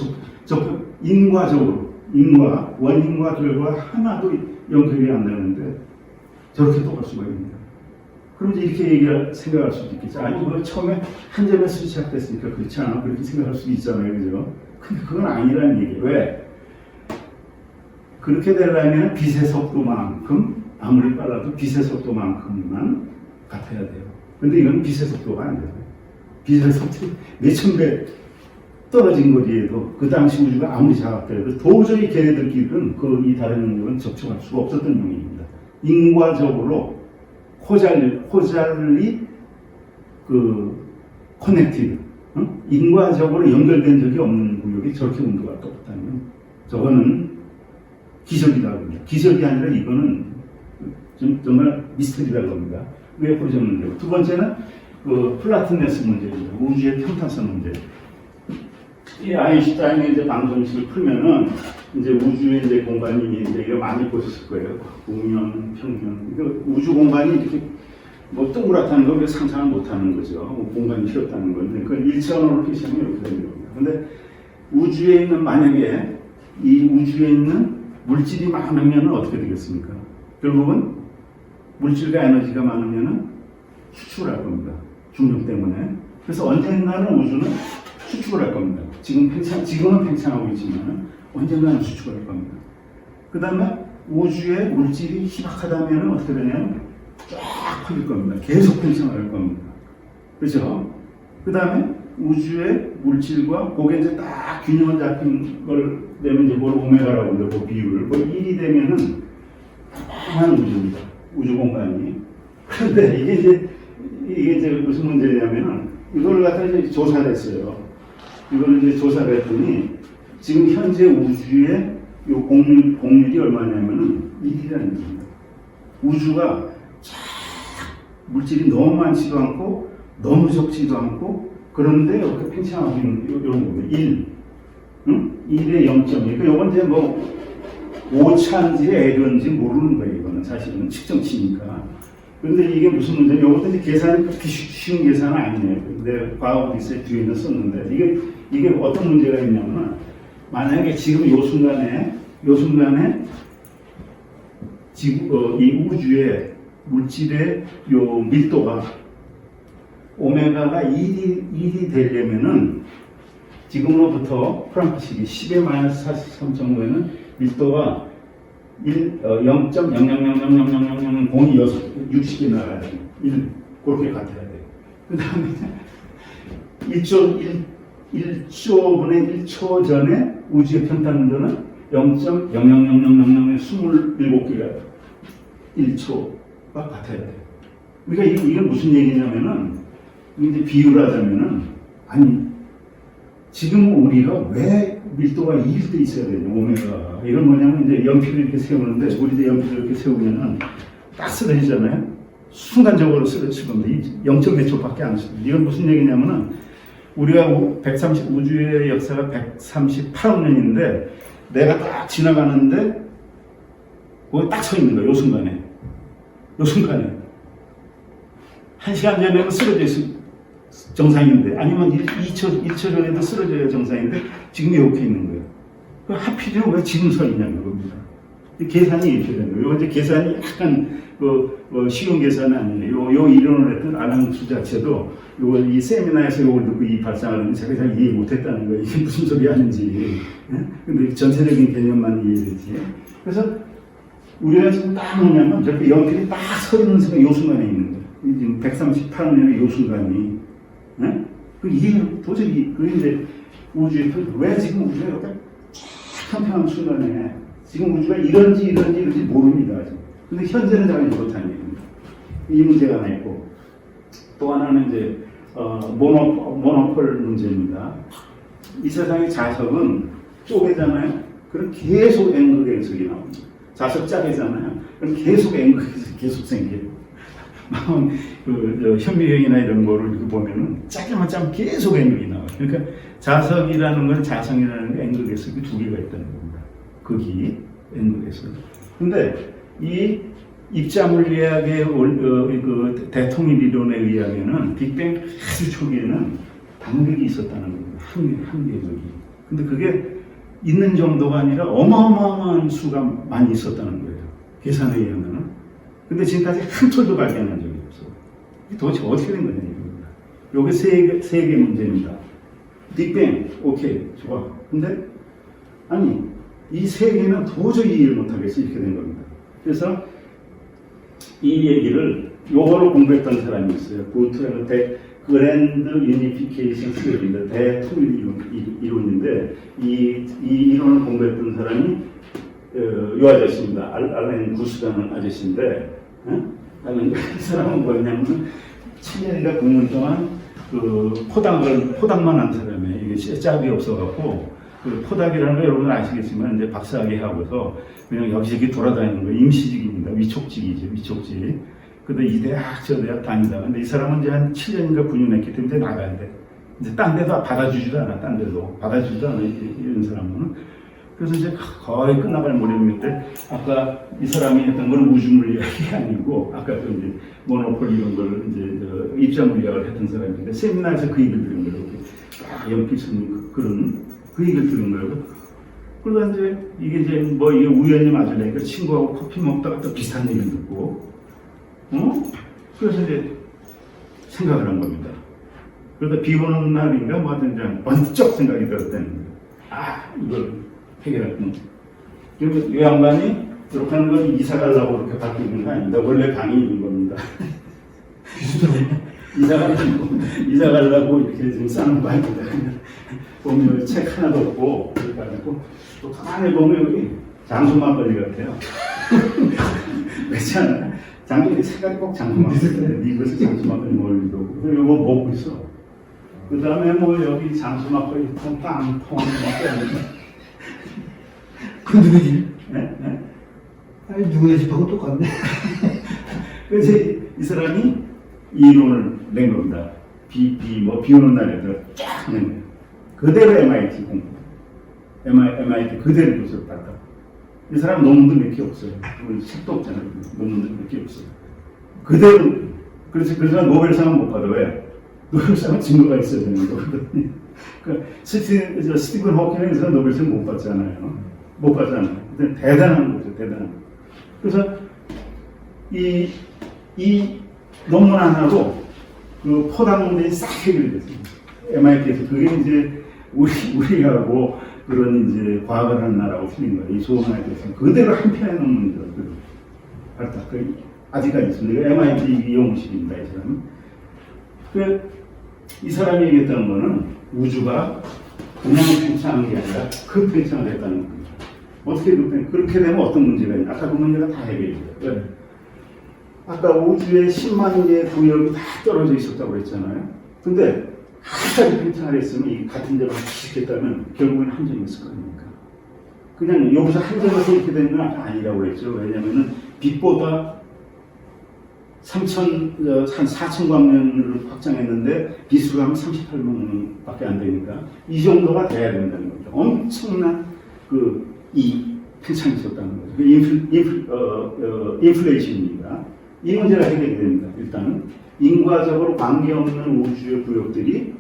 원인과 결과 하나도 연결이 안 되는데 저렇게 똑같을 수가 있습니다. 그럼 이제 이렇게 생각할 수도 있겠죠. 아니, 뭐 처음에 한 점에서 시작됐으니까 그렇지 않아? 그렇게 생각할 수도 있잖아요. 그죠? 근데 그건 아니라는 얘기예요. 왜? 그렇게 되려면 빛의 속도만큼, 아무리 빨라도 빛의 속도만큼만 같아야 돼요. 근데 이건 빛의 속도가 안 돼요. 빛의 속도 몇천 배 떨어진 거리에도 그 당시 우주가 아무리 작았더라도 도저히 걔네들끼리는 이 다른 영역은 접촉할 수가 없었던 영역입니다. 인과적으로 호잘리 커넥티드, 인과적으로 연결된 적이 없는 구역이 저렇게 온도가 똑같다면 저거는 기적이라고 합니다. 기적이 아니라 이거는 정말 미스터리라고 합니다. 왜 그러셨는데요? 두 번째는 플라트네스 문제입니다. 우주의 평탄성 문제. 이 아인슈타인이 이제 방정식을 풀면은 이제 우주의 이제 공간이 이제 이거 많이 보셨을 거예요. 우면, 평면. 우주 공간이 이렇게 뭐 동그랗다는 걸 상상을 못 하는 거죠. 공간이 길었다는 건데, 그걸 일차원으로 표시하면 이렇게 되는 겁니다. 근데 우주에 있는, 만약에 이 우주에 있는 물질이 많으면 어떻게 되겠습니까? 결국은 물질과 에너지가 많으면 수축을 할 겁니다. 중력 때문에. 그래서 언젠가는 우주는 수축을 할 겁니다. 지금은 팽창하고 있지만 언젠가는 수축을 할 겁니다. 그 다음에 우주의 물질이 희박하다면 어떻게 되냐면 쫙 퍼질 겁니다. 계속 팽창을 할 겁니다. 그렇죠? 그 다음에 우주의 물질과 그게 이제 딱 균형을 잡힌 걸 내면 이제 뭘 오메가라고 그러고 그 비율을 1이 되면은 다양한 우주입니다. 우주 공간이. 그런데 이게 이제 무슨 문제냐면은 이걸 갖다 이제 조사를 했어요. 이거를 이제 조사를 했더니 지금 현재 우주의 요 공률이 얼마냐면은 1이라는 겁니다. 우주가 물질이 너무 많지도 않고 너무 적지도 않고 그런데 이렇게 팽창하고 있는 이런 겁니다. 1. 응? 1의 0.1. 그러니까 이건 이제 뭐 오차인지 애인지 모르는 거예요. 이거는 사실은 측정치니까. 그런데 이게 무슨 문제냐? 이것도 이제 계산이 그렇게 쉬운 계산은 아니에요. 근데 과학 오디세이 뒤에는 썼는데 이게 어떤 문제가 있냐면 만약에 지금 요 순간에 이 우주의 물질의 요 밀도가 오메가가 1이 되려면은 지금으로부터 프랑크식이 10의 마이너스 43.5에는 밀도가 0.00000000 60이 나가야 돼요. 1 그렇게 같아야 돼요. 그 다음에 1초분의 1초 전에 우주의 평탄온도는 0.000000의 27개가 1초가 같아야 돼요. 그러니까 이게 무슨 얘기냐면은 이제 비유를 하자면은 아니 지금 우리가 왜 밀도가 2일 때 있어야 되냐 오메가 이건 뭐냐면 이제 연필을 이렇게 세우는데 우리도 연필을 이렇게 세우면은 딱 쓰러지잖아요. 순간적으로 쓰러질 겁니다. 0. 몇 초밖에 안 쓰러집니다. 이건 무슨 얘기냐면은 우리가 우주의 역사가 138억 년인데 내가 딱 지나가는데 거기 딱 서 있는 거예요. 요 순간에. 요 순간에. 1시간 전에는 쓰러져 있을 정상인데 아니면 1초 전에도 쓰러져야 정상인데 지금 이렇게 있는 거예요. 하필이면 왜 지금 서 있냐는 겁니다. 계산이 이렇게 되는 거예요. 이제 계산이 약간 쉬운 계산은 아니에요. 요 이론을 했던 알랑수 자체도 이 세미나에서 이걸 듣고 이 발상을 했는데 제가 잘 이해 못했다는 거예요. 이게 무슨 소리 하는지. 근데 전체적인 개념만 이해되지. 그래서 우리가 지금 딱 뭐냐면 저렇게 연필이 딱 서 있는 순간 요 순간에 있는 거예요. 지금 138년의 요 순간이. 그 이해가 도저히, 그 이제 우주에 왜 지금 우주가 이렇게 평평한 순간에 지금 우주가 이런지 모릅니다. 지금. 근데 현재는 잘 못하는 얘기입니다. 이 문제가 하나 있고, 또 하나는 이제, 모노폴 문제입니다. 이 세상의 자석은 쪼개잖아요. 그럼 계속 N극 해석이 나옵니다. 자석 짜개잖아요. 그럼 계속 N극 해석이 계속 생겨요. 현미경이나 이런 거를 이렇게 보면은 짜게만 짜면 계속 N극이 나와요. 그러니까 자석이라는 건 자성이라는 게 N극 해석이 두 개가 있다는 겁니다. 극이 N극 해석. 근데 이 입자물리학의 그 대통일 이론에 의하면은 빅뱅 아주 초기에는 단극이 있었다는 겁니다. 한 개극이. 근데 그게 있는 정도가 아니라 어마어마한 수가 많이 있었다는 거예요. 계산에 의하면은. 근데 지금까지 한 톨도 발견한 적이 없어. 이게 도대체 어떻게 된 거냐 이겁니다. 요게 세 개 문제입니다. 빅뱅, 오케이, 좋아. 근데 아니 이 세 개는 도저히 이해를 못하겠어 이렇게 된 겁니다. 그래서 이 얘기를 요거를 공부했던 사람이 있어요. 그랜드 유니피케이션 스토리인데 대통일 이론인데 이 이론을 공부했던 사람이 요 아저씨입니다. 알렌 구스라는 아저씨인데 이 사람은 뭐냐면 7년인가 9년 동안 그 포닥만 한 사람이에요. 이게 짝이 없어갖고 그 포닥이라는 거 여러분 아시겠지만 이제 박사학위 하고서 그냥 여기저기 돌아다니는 거 임시직입니다. 위촉직이죠. 위촉직. 근데 이 대학 저 대학 다니다가 근데 이 사람은 이제 한 7년인가 9년 했기 때문에 나가야 돼. 이제 딴 데도 받아주지도 않아. 딴 데도 받아주지도 않아. 이런 사람은. 그래서 이제 거의 끝나갈 무렵인데 아까 이 사람이 했던 건 우주물리학이 아니고 아까 또 이제 모노폴 이런 걸 이제 입자물리학을 했던 사람인데 세미나에서 그 얘기를 들은 거예요. 딱 연필 쓰는 그런 그 얘기를 들은 거예요. 그러다 이제 이게 이제 뭐 이게 우연히 맞으려니까 친구하고 커피 먹다가 또 비슷한 얘기를 듣고 그래서 이제 생각을 한 겁니다. 그러다 비 오는 날인가 뭐 하여튼 그냥 번쩍 생각이 들었다는 거예요. 이걸 해결했구나. 그리고 이 양반이 이렇게 하는 건 이사 가려고 그렇게 바뀌는 거 아닙니다. 원래 방이 있는 겁니다. 이사 가려고 이렇게 지금 싸는 거 아닙니다. 보면 책 하나도 없고, 그래가지고 또 가만히 보면 여기 장수 막걸리 같아요. 그렇지 않아요? 장수 색깔이 꼭 장수 막걸리. 이것을 장수 막걸리 먹으려고. 그리고 이거 먹고 있어. 그 다음에 뭐 여기 장수 막걸리 통 막걸리. 그 누구지? 네? 아니 누구네 집하고 똑같네. 그래서 이 사람이 이 이론을 낸 겁니다. 비 오는 날에도 쫙 낸 거예요. 그대로 MIT 공부. MIT 그대로 교수를 받다. 이 사람 논문도 몇 개 없어요. 책도 없잖아요. 논문도 몇 개 없어요. 그대로, 그래서 노벨상은 못 받아. 왜? 노벨상은 증거가 있어야 되는 거거든요. 그러니까 스티븐 호킹에서 노벨상 못 받잖아요. 못 받잖아요. 근데 대단한 거죠. 대단한 거. 그래서 이 논문 하나로 그 포당 문제에 싹 해결이 됐습니다. MIT에서 그게 이제 우리하고 그런 이제 과학을 하는 나라하고 틀린 거예요. 이 소원하에 대해서 그대로 한 편의 논문이더라고요. 아직까지 있습니다. MIT 연구실입니다. 이 사람은. 이 사람이 얘기했다는 거는 우주가 그냥 팽창한 게 아니라 큰 팽창을 했다는 겁니다. 어떻게 그렇게 되면 어떤 문제가 있냐? 아까 그 문제가 다 해결이 돼요. 네. 아까 우주에 10만 개의 구역이 다 떨어져 있었다고 그랬잖아요. 근데 갑자기 팽창을 했으면 이 같은 데로 지켰다면 결국엔 함정이었을 거 아닙니까? 그냥 여기서 함정에서 이렇게 되는 건 아니라고 그랬죠. 왜냐면은 빛보다 한 4,000광년을 확장했는데 빛으로 하면 38만밖에 안 되니까 이 정도가 돼야 된다는 거죠. 엄청난 이 팽창이 있었다는 거죠. 인플레이션입니다. 이 문제가 해결이 됩니다. 일단은 인과적으로 관계없는 우주의 구역들이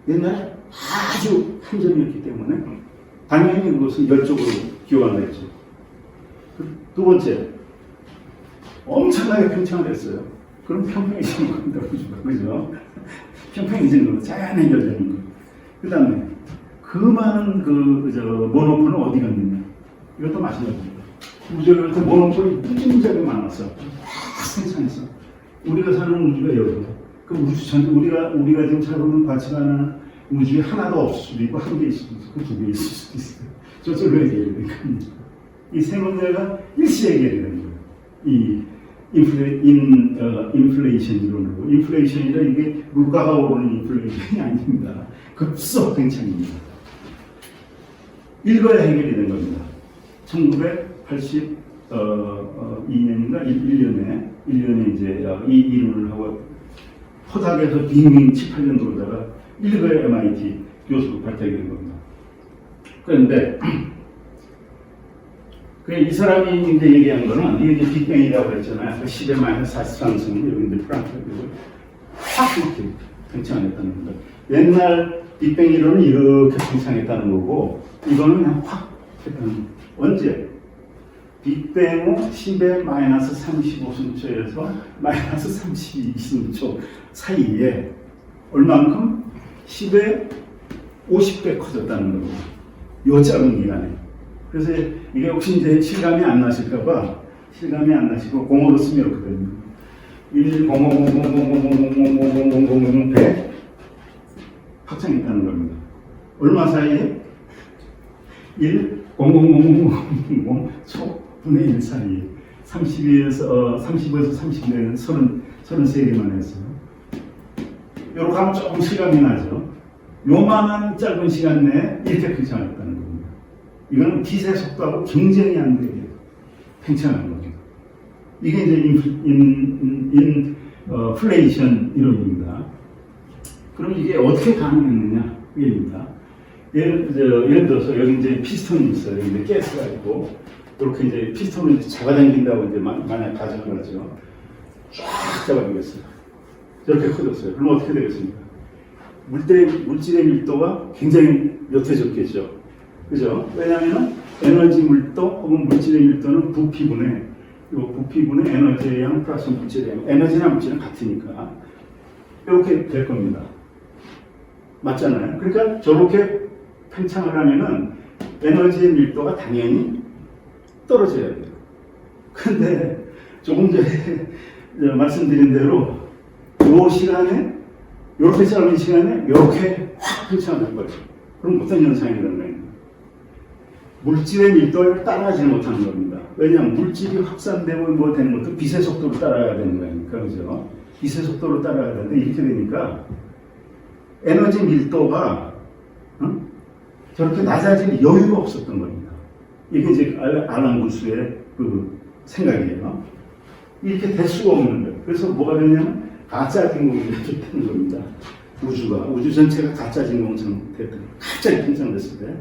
옛날에 아주 함정이었기 때문에 당연히 그것은 열적으로 기원을 했죠. 두 번째, 엄청나게 팽창을 했어요. 그럼 평평이 되는 겁니다. 그죠? 평평이 되는 거고, 자연 해결되는 거. 그 다음에, 그 많은 모노폴은 어디 갔느냐? 이것도 마찬가지입니다. 우주에 이렇게 모노폴이 무지무지하게 많았어. 팽창했어. 우리가 사는 우주가 여기고, 그 우주 전, 우리가 지금 살고 있는 가치관은 우주에 하나도 없을 수도 있고, 한 개 있을 수도 있고, 두 개 있을 수도 있어요. 저절로 해결이 되니까. 이 세 문제가 일시 해결이 되는 거예요. 이 인플레이션 이론으로. 인플레이션이라 이게 물가가 오르는 인플레이션이 아닙니다. 급속 팽창입니다. 읽어야 해결이 된 겁니다. 1982년인가 1년에 이제 이 이론을 하고 허닥에서 빙빙 7, 8년 돌다가 일거의 MIT 교수로 발탁이 된 겁니다. 그런데 이 사람이 이제 얘기한 거는 이게 이제 빅뱅이라고 했잖아요. 10의 마이너스 43승 여기 이제 프랑크푸르트를 확 이렇게 팽창했다는 겁니다. 옛날 빅뱅 이론은 이렇게 팽창했다는 거고 이거는 그냥 확 했다는. 언제? 빅뱅 후 10의 마이너스 35승초에서 마이너스 32승초 사이에 얼만큼? 10의 50배 커졌다는 겁니다. 요 짧은 기간에. 그래서 이게 혹시 이제 실감이 안 나실까봐 실감이 안 나시고 공으로 쓰면 이렇게 됩니다. 100 확장했다는 겁니다. 얼마 사이에? 초분의 1 사이에 30에서 30내는 33개만 했어요. 요렇게 하면 조금 실감이 나죠. 요만한 짧은 시간 내에 이렇게 팽창했다는 겁니다. 이거는 빛의 속도하고 경쟁이 안 되게 팽창하는 거죠. 이게 이제 인플레이션 이론입니다. 그럼 이게 어떻게 가능했느냐? 이게입니다. 예를 들어서 여기 이제 피스톤이 있어요. 여기 이제 가스가 있고, 이렇게 이제 피스톤을 이제 잡아당긴다고 이제 만약 가정을 하죠. 쫙 잡아주겠어요. 저렇게 커졌어요. 그럼 어떻게 되겠습니까? 물질의 밀도가 굉장히 옅어졌겠죠. 그죠? 왜냐하면 에너지 밀도 혹은 물질의 밀도는 부피분의 에너지의 양 플러스 물질의 양, 에너지나 물질은 같으니까 이렇게 될 겁니다. 맞잖아요. 그러니까 저렇게 팽창을 하면은 에너지의 밀도가 당연히 떨어져야 돼요. 근데 조금 전에 말씀드린 대로 이 시간에 이렇게 짧은 시간에 이렇게 확 팽창하는 거죠. 그럼 어떤 현상이 일어나요? 물질의 밀도를 따라가지 못하는 겁니다. 왜냐하면 물질이 확산되고 뭐 되는 것도 빛의 속도로 따라가야 되는 거니까, 그죠? 빛의 속도로 따라가야 되는데 이렇게 되니까 에너지 밀도가 저렇게 낮아질 여유가 없었던 겁니다. 이게 이제 알란 구스의 그 생각이에요. 이렇게 될 수가 없는 거예요. 그래서 뭐가 되냐면 가짜 진공이 됐다는 겁니다. 우주 전체가 가짜 진공 상태였다. 갑자기 팽창됐을 때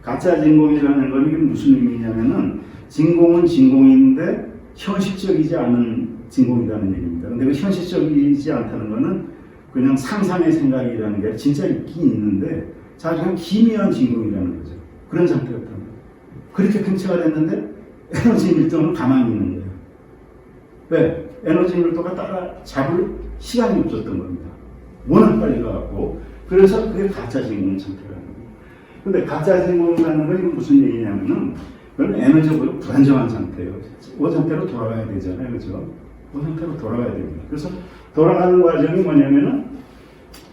가짜 진공이라는 건 이게 무슨 의미냐면은 진공은 진공인데 현실적이지 않은 진공이라는 얘기입니다. 근데 그 현실적이지 않다는 거는 그냥 상상의 생각이라는 게 진짜 있긴 있는데 자기가 기미한 진공이라는 거죠. 그런 상태였다는 거예요. 그렇게 팽창을 했는데 에너지 밀도는 가만히 있는 거예요. 왜? 에너지 밀도가 따라잡을 시간이 없었던 겁니다. 워낙 빨리 가갖고. 그래서 그게 가짜 진공 상태라는 거예요. 근데 가짜 진공이라는 건 무슨 얘기냐면은 그건 에너지가 불안정한 상태예요. 그 상태로 돌아가야 되잖아요. 그죠? 그 상태로 돌아가야 됩니다. 그래서 돌아가는 과정이 뭐냐면은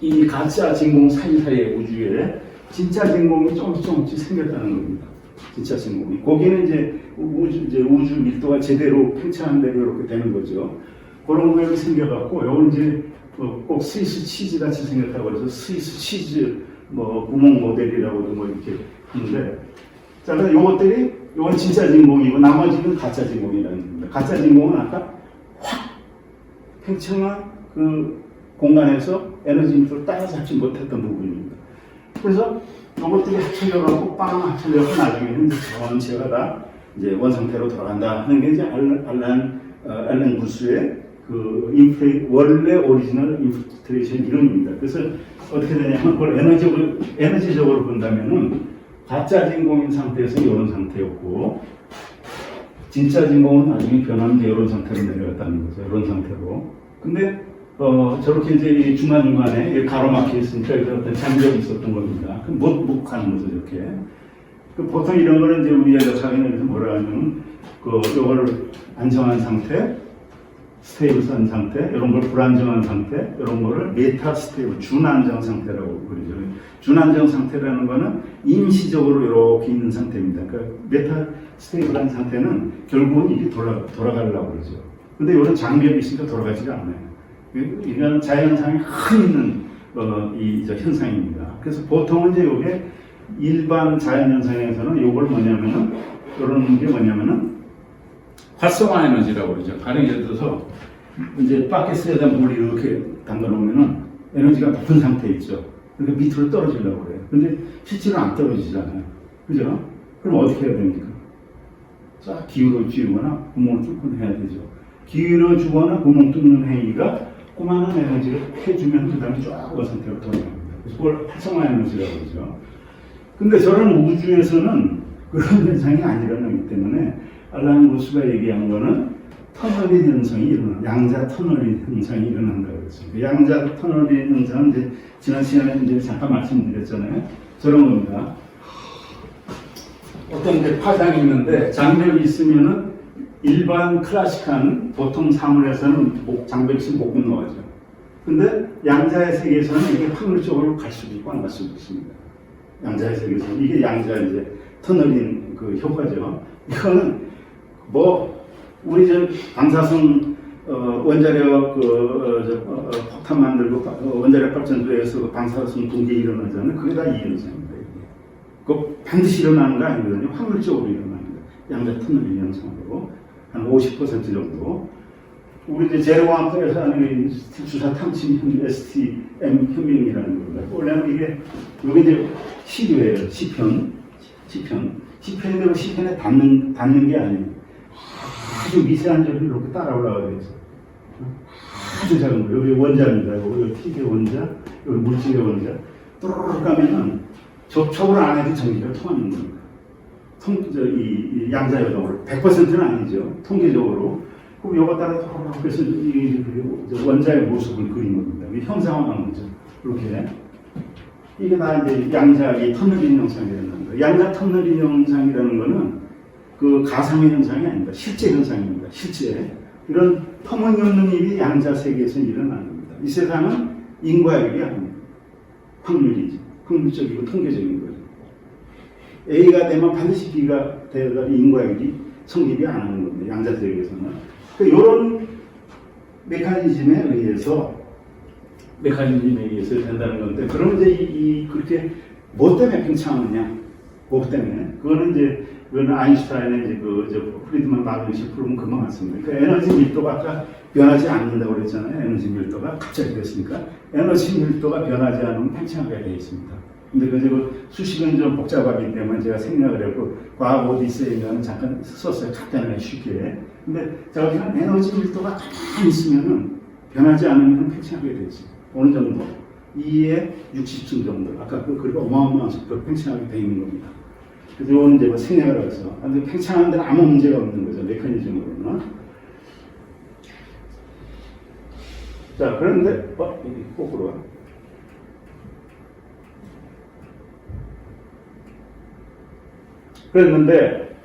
이 가짜 진공 사이사이의 우주에 진짜 진공이 조금씩 생겼다는 겁니다. 진짜 진공이. 거기는 이제 우주 밀도가 제대로 팽창한 대로 이렇게 되는 거죠. 그런 거에 생겨갖고, 요건 이제 꼭 스위스 치즈 같이 생겼다고 해서 스위스 치즈 구멍 모델이라고도 이렇게 하는데, 자, 그래서 요건 진짜 진공이고, 나머지는 가짜 진공이라는 겁니다. 가짜 진공은 아까 확 팽창한 그 공간에서 에너지 밀도를 따라잡지 못했던 부분입니다. 그래서 요것들이 합쳐져가지고 빵 합쳐져서 나중에는 이제 전체가 다 이제 원상태로 돌아간다 하는 게 이제 알란 구스의 그 원래 오리지널 인플레이션 이론입니다. 그래서 어떻게 되냐면 그걸 에너지적으로 본다면은 가짜 진공인 상태에서 이런 상태였고, 진짜 진공은 나중에 변하면 이제 이런 상태로 내려갔다는 거죠. 이런 상태로. 근데 저렇게 이제 이 중간중간에 가로막혀 있으니까 여기 어떤 장벽이 있었던 겁니다. 그럼 못 가는 거죠, 이렇게. 보통 이런 거는 이제 우리가 역학에서 뭐라 하냐면, 요거를 안정한 상태, 스테이블한 상태, 이런 걸 불안정한 상태, 이런 거를 메타 스테이블, 준안정 상태라고 그러죠. 준안정 상태라는 거는 임시적으로 이렇게 있는 상태입니다. 그러니까 메타 스테이블한 상태는 결국은 이게 돌아가려고 그러죠. 근데 이런 장벽이 있으니까 돌아가지가 않아요. 이건 자연상에 흔히 있는 이 현상입니다. 그래서 보통은 이제 이게 일반 자연현상에서는 이걸 뭐냐면은 이런 게 뭐냐면은 활성화 에너지라고 그러죠. 가령 예를 들어서 이제 바켓에다 물이 이렇게 담가 놓으면은 에너지가 높은 상태에 있죠. 그러니까 밑으로 떨어지려고 그래요. 근데 실제로 안 떨어지잖아요. 그죠? 그럼 어떻게 해야 됩니까? 쫙 기울여 주거나 구멍을 뚫고 해야 되죠. 기울여 주거나 구멍 뚫는 행위가 꼬마한 에너지를 해주면 그 다음에 쫙 그 상태로 돌아갑니다. 그래서 그걸 활성화 에너지라고 그러죠. 근데 저런 우주에서는 그런 현상이 안 일어나기 때문에 알란 구스가 얘기한 거는 터널인 현상이 일어나, 양자 터널인 현상이 일어난다고 그랬습니다. 양자 터널인 현상은 이제 지난 시간에 이제 잠깐 말씀드렸잖아요. 저런 겁니다. 어떤 게 파장이 있는데 장벽이 있으면은 일반 클래식한 보통 사물에서는 장벽이 있으면 못 건너가죠. 근데 양자의 세계에서는 이게 확률적으로 갈 수도 있고 안 갈 수도 있습니다. 양자의 세계에서는 이게 양자 이제 터널인 그 효과죠. 이거는 우리 저 방사성 원자력 폭탄 만들고 원자력 발전소에서 그 방사성 붕괴 일어나잖아요. 그게 다 이 현상입니다. 그 반드시 일어나는 거 아니거든요. 확률적으로 일어납니다. 양자 터널인 현상으로 한 50% 정도. 우리 이제 제로광학에서 하는 주사 탐침 STM 현명이라는 겁니다. 원래는 이게 이제 시류예요. 시편인데 시편에 닿는 게 아니에요. 아주 미세한 점이 이렇게 따라 올라가야 되죠. 아주 작은 거. 여기 원자입니다. 여기 TD 원자, 여기 물질의 원자. 또르르 가면은 접촉을 안 해도 전기가 통하는 겁니다. 이 양자 요동을 100%는 아니죠. 통계적으로. 그럼 이거 따라 그래서 이 원자의 모습을 그린 겁니다. 형상화한 거죠. 이렇게. 이게 다 이제 양자의 터널인 현상이라는 거예요. 양자 터널인 현상이라는 거는 그 가상의 현상이 아닙니다. 실제 현상입니다. 실제. 이런 터무니없는 일이 양자 세계에서 일어나는 겁니다. 이 세상은 인과율이 아닙니다. 확률이지. 확률적이고 통계적인 거죠. A가 되면 반드시 B가 되어야 인과율이 성립이 안 하는 겁니다. 양자 세계에서는. 그러니까 이런 메커니즘에 의해서 된다는 건데, 그러면 이제 그렇게 뭐 때문에 팽창하느냐? 뭐 때문에? 그거는 아인슈타인의 이제 프리드만 마그니시 프로그램 금방 왔습니다. 그러니까 에너지 밀도가 아까 변하지 않는다고 그랬잖아요. 에너지 밀도가 갑자기 됐으니까. 에너지 밀도가 변하지 않으면 팽창하게 되어 있습니다. 근데 수식은 좀 복잡하기 때문에 제가 생략을 했고, 과학 오디세이라는 잠깐 썼어요. 간단하게 쉽게. 근데 제가 보기에는 에너지 밀도가 가만히 있으면은 변하지 않으면 팽창하게 되어 있습니다. 어느 정도? 2의 60층 정도. 아까 그리고 어마어마한 속도로 팽창하게 되어 있는 겁니다. 그래서 이거는 이제 생략을 해서. 근데 팽창하는 데는 아무 문제가 없는 거죠. 메커니즘으로는. 자, 그런데, 이게 거꾸로 와. 그랬는데,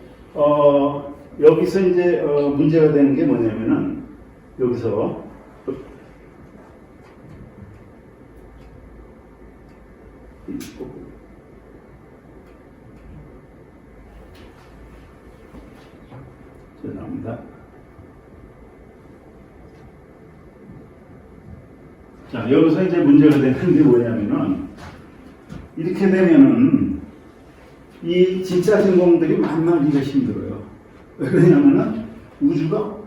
여기서 이제, 문제가 되는 게 뭐냐면은, 여기서, 죄송합니다. 자, 여기서 이제 문제가 되는 게 뭐냐면은, 이렇게 되면은, 이 진짜 진공들이 만나기가 힘들어요. 왜 그러냐면은, 우주가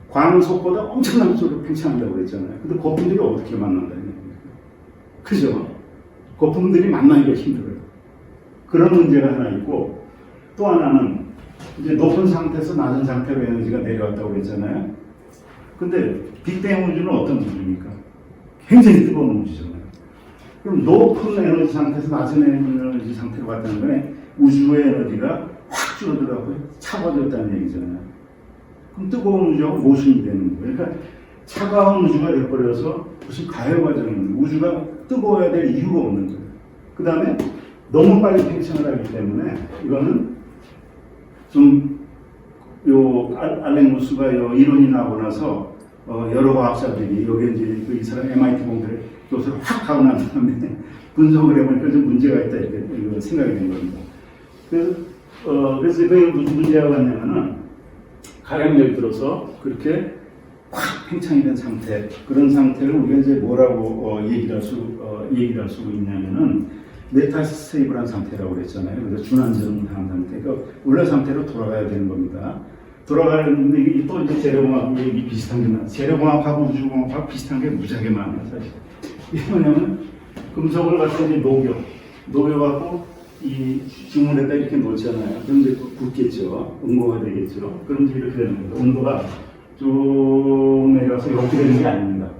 광속보다 엄청난 속도로 팽창한다고 그랬잖아요. 근데 거품들이 어떻게 만난다는 얘기입니까? 그죠? 거품들이 만나기가 힘들어요. 그런 문제가 하나 있고, 또 하나는 이제 높은 상태에서 낮은 상태로 에너지가 내려왔다고 그랬잖아요. 근데 빅뱅 우주는 어떤 우주입니까? 굉장히 뜨거운 우주잖아요. 그럼 높은 에너지 상태에서 낮은 에너지 상태로 갔다는 거는 우주의 에너지가 확 줄어들어가고 차가워졌다는 얘기잖아요. 그럼 뜨거운 우주하고 모순이 되는 거예요. 그러니까 차가운 우주가 돼버려서 무슨 가해 과정은 우주가 뜨거워야 될 이유가 없는 거예요. 그 다음에 너무 빨리 팽창을 하기 때문에 이거는 좀 알렌 구스가 이론이 나오고 나서 여러 과학자들이 여기 이제 이 사람 MIT 공대 교수를 확 하고 난 다음에 분석을 해보니까 좀 문제가 있다 이렇게 생각이 된 겁니다. 그래서 그게 무슨 문제가 왔냐면은 가령 예를 들어서 그렇게 확 팽창이 된 상태, 그런 상태를 우리가 이제 뭐라고 얘기를 할 수 있냐면은 메타스테이블한 상태라고 그랬잖아요. 그래서 준안정한 상태, 그러니까 원래 상태로 돌아가야 되는 겁니다. 돌아가는데 이게 또 이제 재료공학 얘기 비슷한 게 많아요. 재료공학하고 우주공학하고 비슷한 게 무지하게 많아요, 사실. 이게 뭐냐면 금속을 갖다 이제 녹여갖고 이 주문에다 이렇게 놓잖아요. 그럼 이제 굳겠죠. 응고가 되겠죠. 그럼 이제 이렇게 되는 겁니다. 온도가 쭉 내려가서 이렇게 되는 게 아닙니다.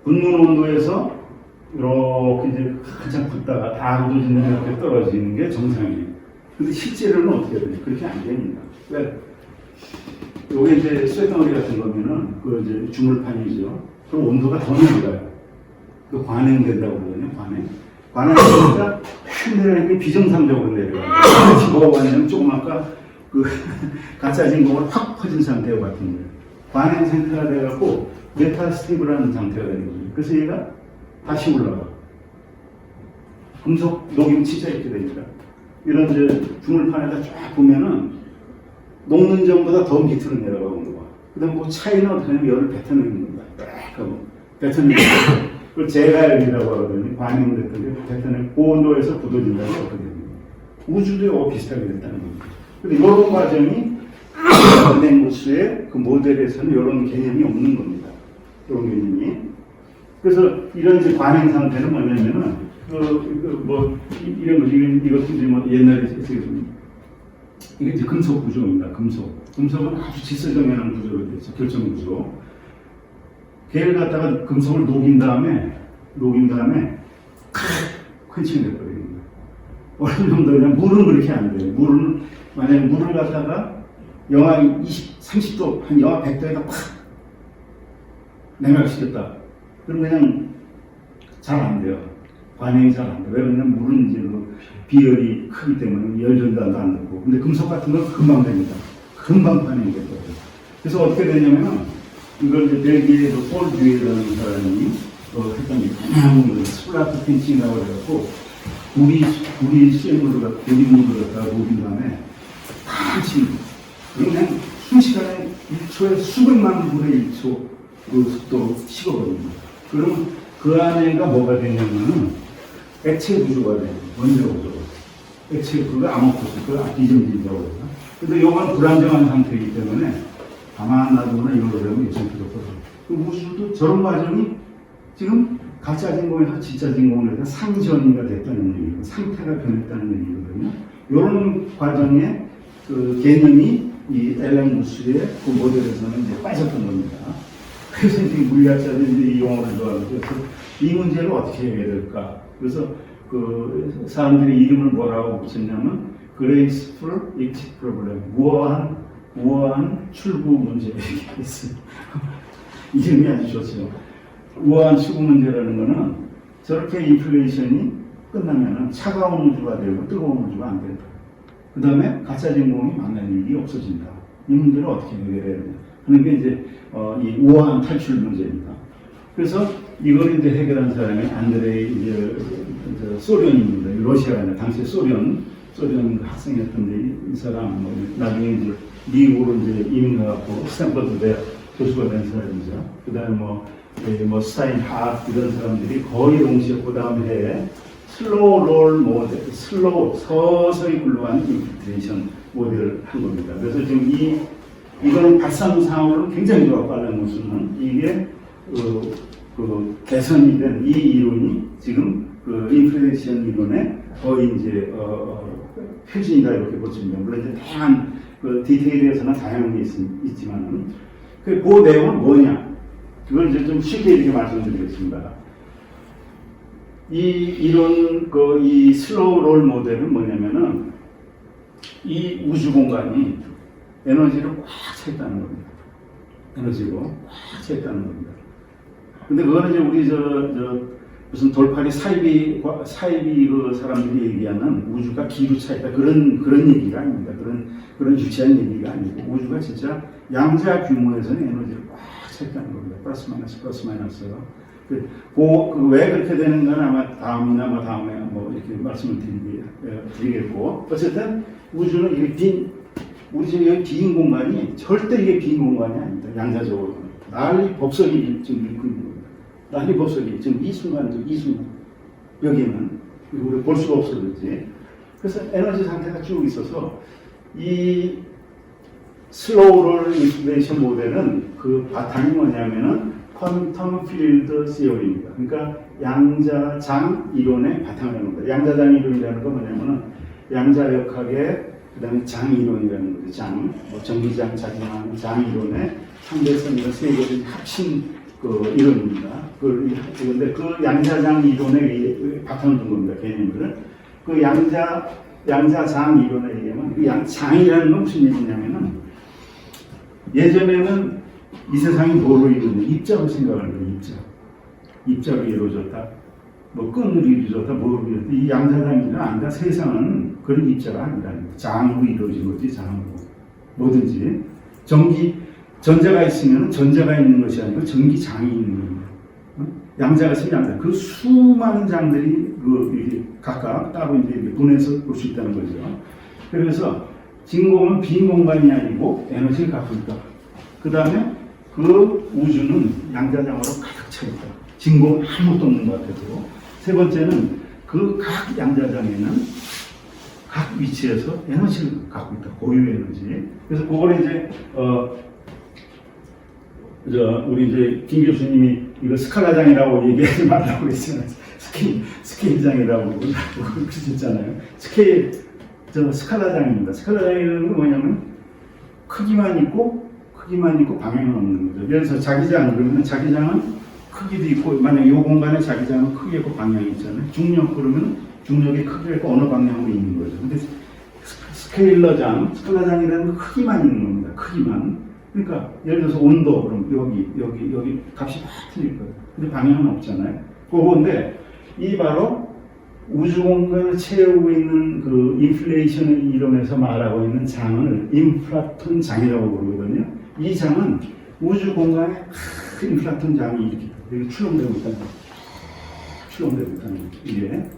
굳는 온도에서 이렇게 이제 한참 굳다가 다 굳어지는 이렇게 떨어지는 게 정상이에요. 근데 실제로는 어떻게 되냐? 그렇게 안 됩니다. 왜? 요게 이제 쇠덩어리 같은 거면은 그 이제 주물판이죠. 그럼 온도가 더 내려가요. 그 관행된다고 그러거든요. 관행되니까 확 내려가니까 비정상적으로 내려가요. 지구가 완전 조금 아까 그 가짜 진공을 확 퍼진 상태와 같은 거예요. 관행 상태가 돼갖고 메타스테이블한 상태가 되는 거죠. 그래서 얘가 다시 올라가. 금속 녹이면 진짜 이렇게 되니까. 이런 이제 주물판에다 쫙 보면은 녹는 점보다 더 밑으로 내려가 온도가. 그 다음에 그 차이는 어떻게 하냐면 열을 뱉어내는 겁니다. 딱 하고. 뱉어내는 거예요. 그걸 제갈이라고 하거든요. 관행됐던 게 뱉어내는 그 온도에서 굳어진다고 어떻게 됩니다. 우주도 이거 비슷하게 됐다는 겁니다. 근데 이런 과정이 알렌구스의 그 모델에서는 이런 개념이 없는 겁니다. 이런 개념이. 그래서 이런 이제 관행 상태는 뭐냐면은 이런 거지. 이것도 이제 뭐 옛날에 이게 이제 금속 구조입니다. 금속은 아주 질서정연한 구조로 되어 있어. 결정 구조. 걔를 갖다가 금속을 녹인 다음에 퀄칭이 돼버립니다. 어느 정도냐? 물은 그렇게 안 돼요. 물은 만약에 물을 갖다가 영하 30도, 한 영하 100도에다 팍 냉각시켰다. 그럼 그냥 잘 안 돼요. 반응이 잘 안 돼요. 왜 그러냐면 물은 이제 그 비열이 크기 때문에 열 전달도 안 되고. 근데 금속 같은 건 금방 됩니다. 금방 반응이 되거든요. 그래서 어떻게 되냐면은 이걸 이제 벨기에의 폴 듀에라는 사람이 했던 게 그냥 스플라트 펜칭이라고 해갖고 우리 쇠물을 갖다가 녹인 다음에 팍 그냥 순식간에 1초에 수백만 분의 1초 그 속도로 식어버립니다. 그러면 그 안에가 뭐가 되냐면은 액체 구조가 돼요. 원자 구조가. 액체 구조가 아모포스, 그 비정진이라고 그러나. 근데 이건 불안정한 상태이기 때문에 가만 놔두거나 이걸 하면 예상치도 없어서. 그 우주도 저런 과정이 지금 가짜 진공에서 진짜 진공에서 상전이가 됐다는 얘기고 상태가 변했다는 얘기거든요. 이런 과정의 그 개념이 이 알렌 구스의 그 모델에서는 이제 빠졌던 겁니다. 그래서 이제 물리학자들이 이 용어를 좋아하고 그래서 이 문제를 어떻게 해야 될까? 그래서 그 사람들이 이름을 뭐라고 붙였냐면 graceful exit problem, 우아한 출구 문제 이렇게 있어요. 이름이 아주 좋죠. 우아한 출구 문제라는 거는 저렇게 인플레이션이 끝나면은 차가운 우주가 되고 뜨거운 우주가 안 된다. 그 다음에 가짜 진공이 만나는 일이 없어진다. 이 문제를 어떻게 해결해야 되냐 하는 게 이제 이 우아한 탈출 문제입니다. 그래서 이걸 이제 해결한 사람이 안드레이 이제 소련입니다. 러시아가 아니라 당시 소련 학생이었던데 이 사람 나중에 이제 미국으로 이제 이민 가고 스탠퍼드 대학 교수가 된 사람이죠. 그다음에 뭐 스타인하트 이런 사람들이 거의 동시에 그 다음 해에 슬로우 롤 모델, 서서히 굴러가는 인플레이션 모델을 한 겁니다. 그래서 지금 이거는 발상상으로는 굉장히 좋았고 알렌 구스는 이게 그 개선이 된 이 이론이 지금 그 인플레이션 이론의 거의 이제 표준이다 이렇게 볼 수 있습니다. 물론 이제 다양한 그 디테일에서는 다양한 게 있지만은 그 내용은 뭐냐? 그걸 이제 좀 쉽게 이렇게 말씀드리겠습니다. 이 이론 이 슬로우 롤 모델은 뭐냐면은 이 우주 공간이 에너지로 꽉 차 있다는 겁니다. 에너지로 꽉 차 있다는 겁니다. 근데 그거는 이제 우리 무슨 돌팔이 사이비 그 사람들이 얘기하는 우주가 기로 차 있다 그런 얘기가 아닙니다. 그런 유치한 얘기가 아니고 우주가 진짜 양자 규모에서는 에너지를 꽉 차 있다는 겁니다. 플러스 마이너스. 왜 그렇게 되는가는 아마 다음에 뭐 이렇게 말씀을 드리겠고 어쨌든 우주는 이게 우리 지금 여기 빈 공간이 절대 이게 빈 공간이 아닙니다. 양자적으로 난리 법석이 지금 있고 있는 겁니다. 난리 법석이 지금 이 순간 여기는 우리 볼 수가 없어졌지. 그래서 에너지 상태가 쭉 있어서 이 슬로우 인플레이션 모델은 그 바탕이 뭐냐면은 퀀텀 필드 시어리입니다. 그러니까 양자장 이론의 바탕을 하는 거예요. 양자장 이론이라는 건 뭐냐면은 양자역학의 그다음에 장 이론이라는 거죠. 뭐 전기장, 자기장, 장 이론의 상대성 이런 세 개를 합친 그 이론입니다. 그런데 그 양자장 이론에 바탕을 둔 겁니다. 개념을. 그 양자장 이론에 의하면 그 장이라는 건 무슨 얘기냐면은 예전에는 이 세상이 뭐로 이루어졌냐? 입자로 생각을 해요. 입자로 이루어졌다. 뭐 끈으로 이루어졌다. 뭐로 이루어졌다. 이 양자장이는 아니다. 세상은 그런 입자가 아니라는 거예요. 장으로 이루어진 거지. 장으로. 뭐든지. 전자가 있으면 전자가 있는 것이 아니고 전기장이 있는 겁니다. 양자가 있으면 양자. 그 수많은 장들이 이렇게 각각 따로 이제 분해서 볼 수 있다는 거죠. 그래서 진공은 빈 공간이 아니고 에너지를 갖고 있다. 그 다음에 그 우주는 양자장으로 가득 차 있다. 진공 아무것도 없는 것 같아도. 세 번째는 그 각 양자장에는 각 위치에서 에너지를 갖고 있다. 고유 에너지. 그래서 그걸 이제 우리 이제 김 교수님이 이거 스칼라장이라고 얘기하지 말라고 그랬잖아요. 스케일장이라고 그러셨잖아요. 스칼라장입니다. 스칼라장이라는 건 뭐냐면 크기만 있고 방향은 없는 거죠. 예를 들어서 자기장 그러면 자기장은 크기도 있고 만약 이 공간에 자기장은 크기 있고 방향이 있잖아요. 중력 그러면 중력의 크기가 있고 어느 방향으로 있는 거죠. 근데 스칼라장이라는 건 크기만 있는 겁니다. 크기만. 그러니까 예를 들어서 온도 그럼 여기 값이 다 틀릴 거예요. 근데 방향은 없잖아요. 그건데 이 바로 우주 공간을 채우고 있는 그 인플레이션 이론에서 말하고 있는 장을 인플라톤 장이라고 부르거든요. 이 장은 우주 공간에 큰 인플라톤 장이 이렇게 여기 출렁되고 있다는 거예요. 이게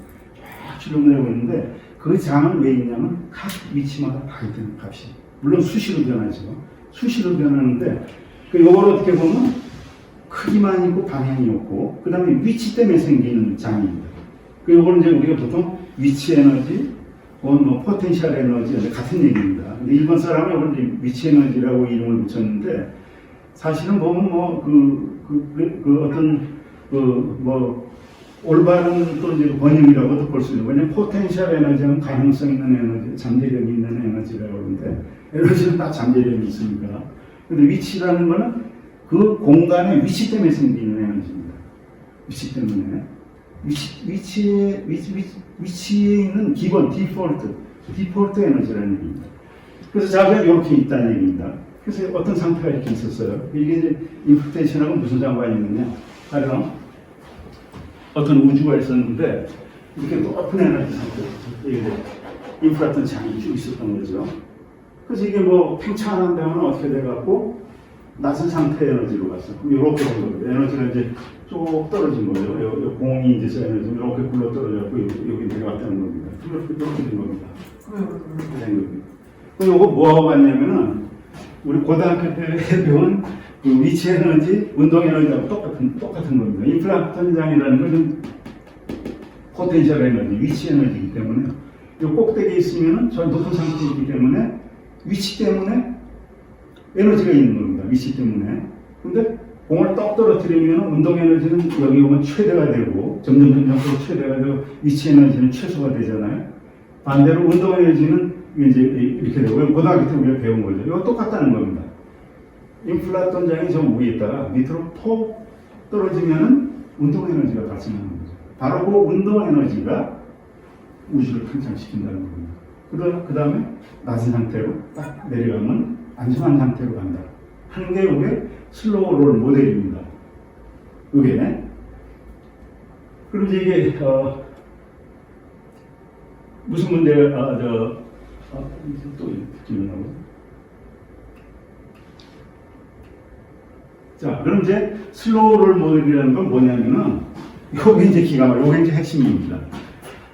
출렁되고 있는데 그 장은 왜 있냐면 각 위치마다 바뀌는 값이 물론 수시로 변하죠. 수시로 변하는데 이걸 어떻게 보면 크기만 있고 방향이 없고 그 다음에 위치 때문에 생기는 장입니다. 이거는 이제 우리가 보통 위치 에너지, 뭐 포텐셜 에너지 같은 얘기입니다. 근데 일본 사람은 이걸 이제 위치 에너지라고 이름을 붙였는데 사실은 보면 올바른 또 이제 번역이라고도 볼 수 있는 거예요. 포텐셜 에너지는 가능성 있는 에너지, 잠재력이 있는 에너지라고 하는데 에너지는 다 잠재력이 있으니까. 근데 위치라는 거는 그 공간의 위치 때문에 생기는 에너지입니다. 위치 때문에. 위치에 있는 기본, 디폴트 에너지라는 얘기입니다. 그래서 자기가 이렇게 있다는 얘기입니다. 그래서 어떤 상태가 이렇게 있었어요. 이게 이제 인플레이션하고 무슨 상관이 있느냐. 가령 어떤 우주가 있었는데 이렇게 높은 에너지 상태, 인플라톤 장이 쭉 있었던 거죠. 그래서 이게 뭐 팽창한 데는 어떻게 돼갖고 낮은 상태 에너지로 갔어. 그럼 이렇게 된 겁니다. 에너지가 이제 쭉 떨어진 거죠. 요 공이 이제 에너지 이렇게 굴러 떨어졌고 여기 내려왔다는 겁니다. 이렇게 된 겁니다. 이렇게 된 겁니다. 그럼 이거 뭐하고 같냐면은 우리 고등학교 때 배운 그 위치 에너지, 운동 에너지하고 똑같은 겁니다. 인플라톤 장이라는 것은 포텐셜 에너지, 위치 에너지이기 때문에 이 꼭대기에 있으면은 저 높은 상태이기 때문에 위치 때문에 에너지가 있는 겁니다. 위치 때문에. 근데 공을 떡 떨어뜨리면 운동 에너지는 여기 오면 최대가 되고 점점 최대가 되고 위치 에너지는 최소가 되잖아요. 반대로 운동 에너지는 이제 이렇게 되고 고등학교 때 우리가 배운 거죠. 이거 똑같다는 겁니다. 인플라톤 장이 저 위에 있다가 밑으로 톡 떨어지면은 운동 에너지가 발생하는 거죠. 바로 그 운동 에너지가 우주를 팽창시킨다는 겁니다. 그 다음에 낮은 상태로 딱 내려가면 안정한 상태로 간다 하는 게 이게 슬로우 롤 모델입니다. 이게 그리고 이게 무슨 문제가 또 질문하고 자 그럼 이제 슬로우 롤 모델이라는 건 뭐냐면은 요게 이제 기가 막혀 요게 이제 핵심입니다.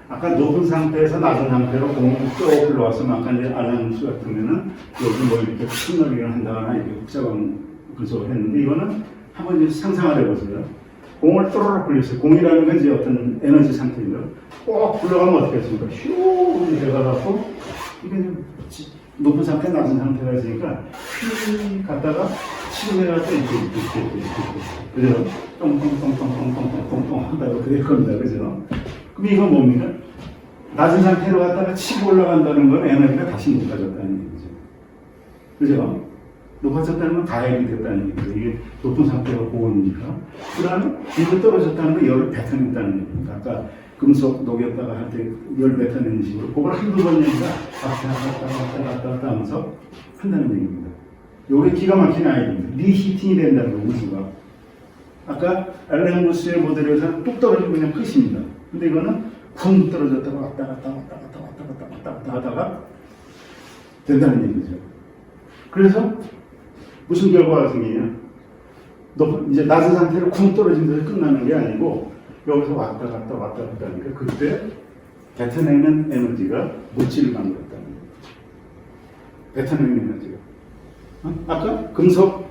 아까 높은 상태에서 낮은 상태로 공을 쭉 흘러와서 아까 이제 아나운스 같으면은 여기 뭐 이렇게 큰 놀이를 한다거나 이렇게 흑자방 분석을 했는데 이거는 한번 이제 상상을 해보세요. 공을 또르륵 굴렸어요. 공이라는 건 이제 어떤 에너지 상태인데 꼭 굴러가면 어떻게 했습니까? 휴 해가지고 이게 높은 상태, 낮은 상태가 있으니까 휘 갔다가 지금 내가 또 이렇게 그죠? 똥똥똥똥똥똥똥똥똥 한다고 그럴 겁니다. 그죠? 그럼 이건 뭡니까? 낮은 상태로 갔다가 치고 올라간다는 건 에너지가 다시 높아졌다는 얘기죠. 그죠? 높아졌다는 건 가열이 됐다는 얘기죠. 이게 높은 상태가 고온이니까. 그 다음에 이거 떨어졌다는 건 열을 뱉어낸다는 얘기입니다. 아까 금속 녹였다가 할 때 열 뱉어내는 식으로 그걸 한두 번 얘기가 왔다 하면서 한다는 얘기입니다. 요게 기가 막힌 아이디어입니다. 리히팅이 된다는 거, 우주가. 아까 알렌 구스의 모델에서는 뚝 떨어지고 그냥 끝입니다. 근데 이거는 쿵 떨어졌다가 왔다 갔다 하다가 된다는 얘기죠. 그래서 무슨 결과가 생기냐? 이제 낮은 상태로 쿵 떨어진 데서 끝나는 게 아니고 여기서 왔다 갔다 하니까 그때 뱉어내는 에너지가 물질을 만들었다는 거죠. 뱉어내는 에너지가. 아까 금속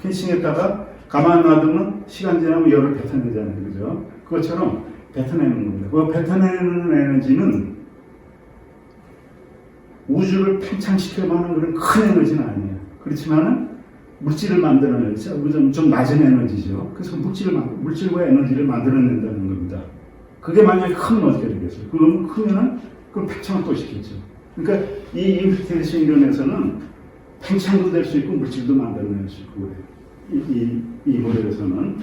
캐싱했다가 가만 놔두면 시간 지나면 열을 뱉어내잖아요. 그죠? 그것처럼 뱉어내는 겁니다. 그 뱉어내는 에너지는 우주를 팽창시켜가는 그런 큰 에너지는 아니에요. 그렇지만은 물질을 만들어내는 좀 낮은 에너지죠. 그래서 물질과 에너지를 만들어낸다는 겁니다. 그게 만약에 크면 어떻게 되겠어요? 그럼 크면은 그럼 팽창을 또 시켰죠. 그러니까 이 인피니테이션 이론에서는 팽창도 될 수 있고 물질도 만들어낼 수 있고 그래요. 이 모델에서는.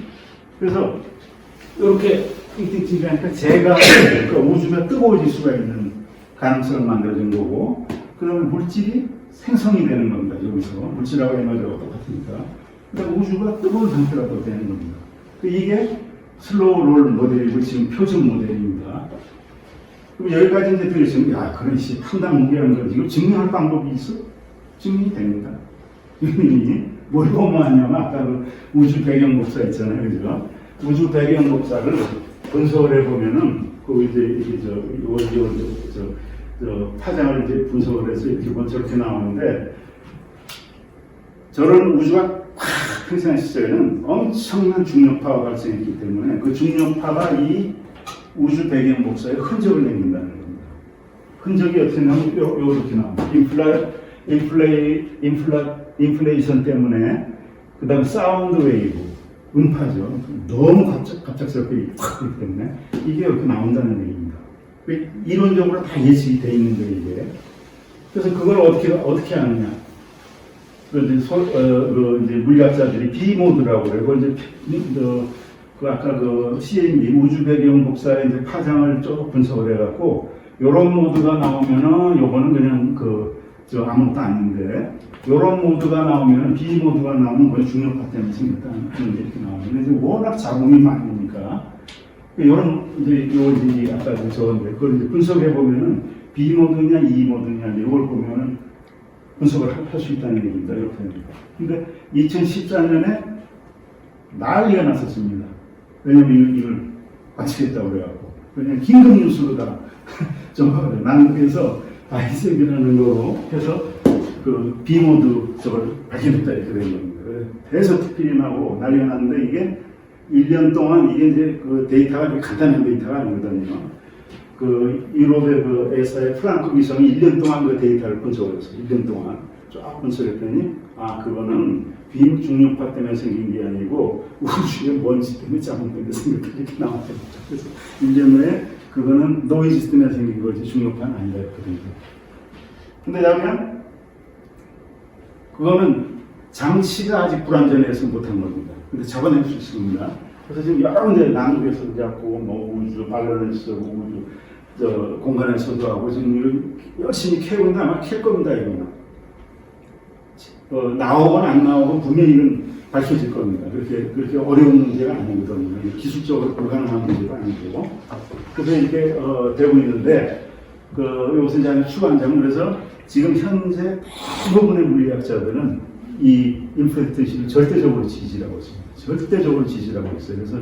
그래서 이렇게 인피니티니까 제가 그러니까 우주가 뜨거워질 수가 있는 가능성을 만들어준 거고 그 다음에 물질이 생성이 되는 겁니다. 여기서 물질하고 에너지가 똑같으니까. 그러니까 우주가 뜨거운 상태가 또 되는 겁니다. 이게 슬로우 롤 모델이고 지금 표준 모델입니다. 그럼 여기까지 이제 들으시면 야 그런 씨 판단 무게한 거 이거 증명할 방법이 있어? 증명이 됩니다. 증명이 뭘 보면 하냐면 아까 그 우주 배경 복사 있잖아요, 그죠? 우주 배경 복사를 분석을 해보면은 그 이제 저 파장을 이제 분석을 해서 이렇게 보면 저렇게 나오는데 저런 우주가 확 팽창한 시절에는 엄청난 중력파가 발생했기 때문에 그 중력파가 이 우주 배경 복사에 흔적을 남긴다는 겁니다. 흔적이 어떻게 나오면 이렇게 나옵니다. 인플레이션 때문에 그 다음 사운드 웨이브 음파죠. 너무 갑작스럽게 확 그렇기 때문에 이게 이렇게 나온다는 얘기입니다. 이론적으로 다 예측이 돼 있는 거예요, 이게. 그래서 그걸 어떻게 하느냐. 이제 물리학자들이 B-모드라고 그래요. 그걸 이제, 아까 CMB, 우주 배경 복사의 이제 파장을 쭉 분석을 해갖고, 요런 모드가 나오면은, 요거는 그냥 아무것도 아닌데, 요런 모드가 나오면은, B-모드가 나오면 그건 중력파 때문에 생겼다는 게 이렇게 나오는데, 이제 워낙 자궁이 많으니까, 이런 이제 아까 저건데 그걸 이제 분석해 보면은 B 모드냐 E 모드냐 이걸 보면은 분석을 할 수 있다는 얘기입니다. 이렇게. 근데 2014년에 난리가 났었습니다. 왜냐면 이걸 관측했다고 그래갖고. 왜냐면 긴급 뉴스로 다 전파가 나는 그래서 바이셉이라는 거로 해서 그 B 모드 저걸 발견했다 이렇게 된 겁니다. 그래서 특필이 나고 난리가 났는데 이게 1년 동안 이게 이제 그 데이터가 간단한 데이터가 아니거든요. 그 유럽의 그 에사의 프랑크 위성이 1년 동안 그 데이터를 분석을 했어요. 1년 동안 쭉 분석했더니 그거는 비중력파 때문에 생긴 게 아니고 우주의 먼지 때문에 자궁 때문에 생겼다 이렇게 나왔죠. 그래서 1년 후에 그거는 노이즈 때문에 생긴 거지 중력파는 아니다 했거든요. 근데 그러면 그거는 장치가 아직 불완전해서 못한 겁니다. 근데 잡아낼 수 있습니다. 그래서 지금 여러 군데 남극에서도 잡고, 우주, 발렌스도 우주, 공간에서도 하고, 지금 열심히 캐고 있는데 아마 캘 겁니다, 이거는. 나오건 안 나오건 분명히 이건 밝혀질 겁니다. 그렇게 어려운 문제가 아니거든요. 기술적으로 불가능한 문제가 아니고. 그래서 이렇게 되고 있는데, 여기서 이제 추가한자면 그래서 지금 현재 대부분의 물리학자들은 이 인플레이션을 절대적으로 지지라고 있습니다. 절대적으로 지지라고 있어요. 그래서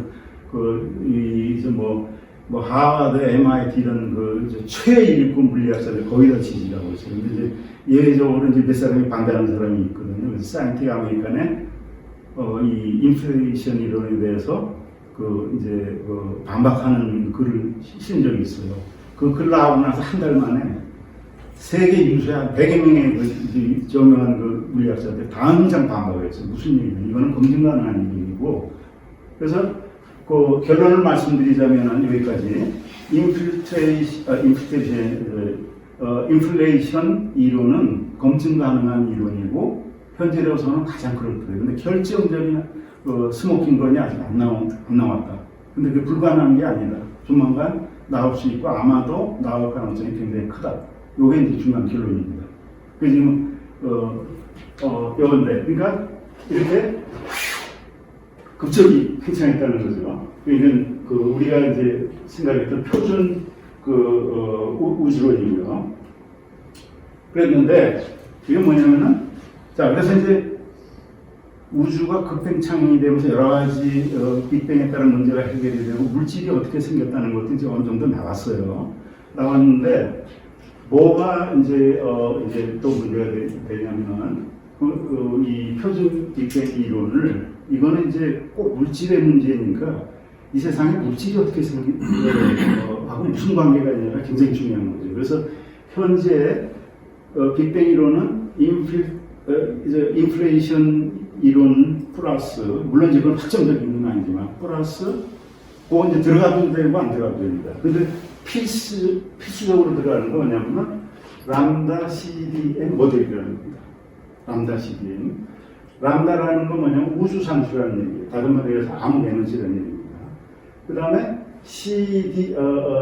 이제 하버드, MIT 이런 이제 최일급 물리학자들 거의 다 지지라고 있어요. 근데 이제 예외적으로 이제 몇 사람이 반대하는 사람이 있거든요. 그래서 사이언티픽 아메리칸에 이 인플레이션 이론에 대해서 이제 반박하는 글을 실은 적이 있어요. 그 글 나오고 나서 한 달 만에 세계 유수의 한 100여 명의 저명한 물리학자들 당장 반박을 했어요. 무슨 얘기냐. 이거는 검증 가능한 얘기고. 그래서 결론을 말씀드리자면 여기까지. 인플레이션 이론은 검증 가능한 이론이고, 현재로서는 가장 그렇거든요. 근데 결정적인 스모킹건이 아직 안 나왔다. 근데 그게 불가능한 게 아니다. 조만간 나올 수 있고, 아마도 나올 가능성이 굉장히 크다. 요게 이제 중요한 결론입니다. 그 지금, 요건데. 그러니까, 이렇게 급격히 팽창했다는 거죠. 이건 우리가 이제 생각했던 표준 우주론이고요. 그랬는데, 이게 뭐냐면은, 자, 그래서 이제 우주가 급팽창이 되면서 여러 가지 빅뱅에 따른 문제가 해결이 되고 물질이 어떻게 생겼다는 것도 이제 어느 정도 나왔어요. 나왔는데, 뭐가 이제 또 문제가 되냐면, 이 표준 빅뱅 이론을, 이거는 이제 꼭 물질의 문제니까 이 세상에 물질이 어떻게 하고 무슨 관계가 있냐가 굉장히 중요한 거죠. 그래서 현재 빅뱅 이론은 인플레이션 이론 플러스, 물론 이제 그건 확정적인 건 아니지만, 플러스, 그거 이제 들어가도 되고 안 들어가도 됩니다. 근데 필수적으로 들어가는 건 뭐냐면, 람다 CDM 모델이라는 겁니다. 람다 CDM. 람다라는 건 뭐냐면 우주상수라는 얘기예요. 다른 말로 해서 암흑 에너지라는 얘기입니다. 그 다음에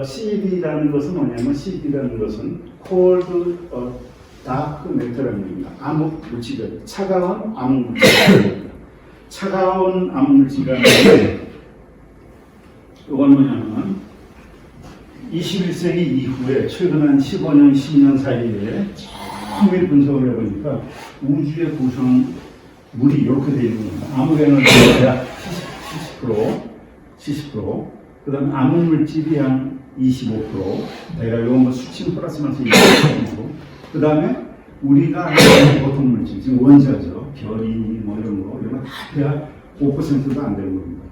CD라는 것은 뭐냐면, CD라는 것은 cold dark matter라는 얘기입니다. 암흑 물질이에요. 차가운 암흑 물질입니다. 차가운 암흑 물질이라는 게 이건 뭐냐면 21세기 이후에 최근 한 15년, 10년 사이에 정밀 분석을 해보니까 우주의 구성 물이 이렇게 되어 있는 겁니다. 암흑 에너지가 약 70%, 그 다음에 암흑 물질이 한 25%, 내가 이거 수치는 플러스 마이너스 20%, 그 다음에 우리가 하는 보통 물질, 지금 원자죠. 별이 이런 거 다 해야 5%도 안 되는 겁니다.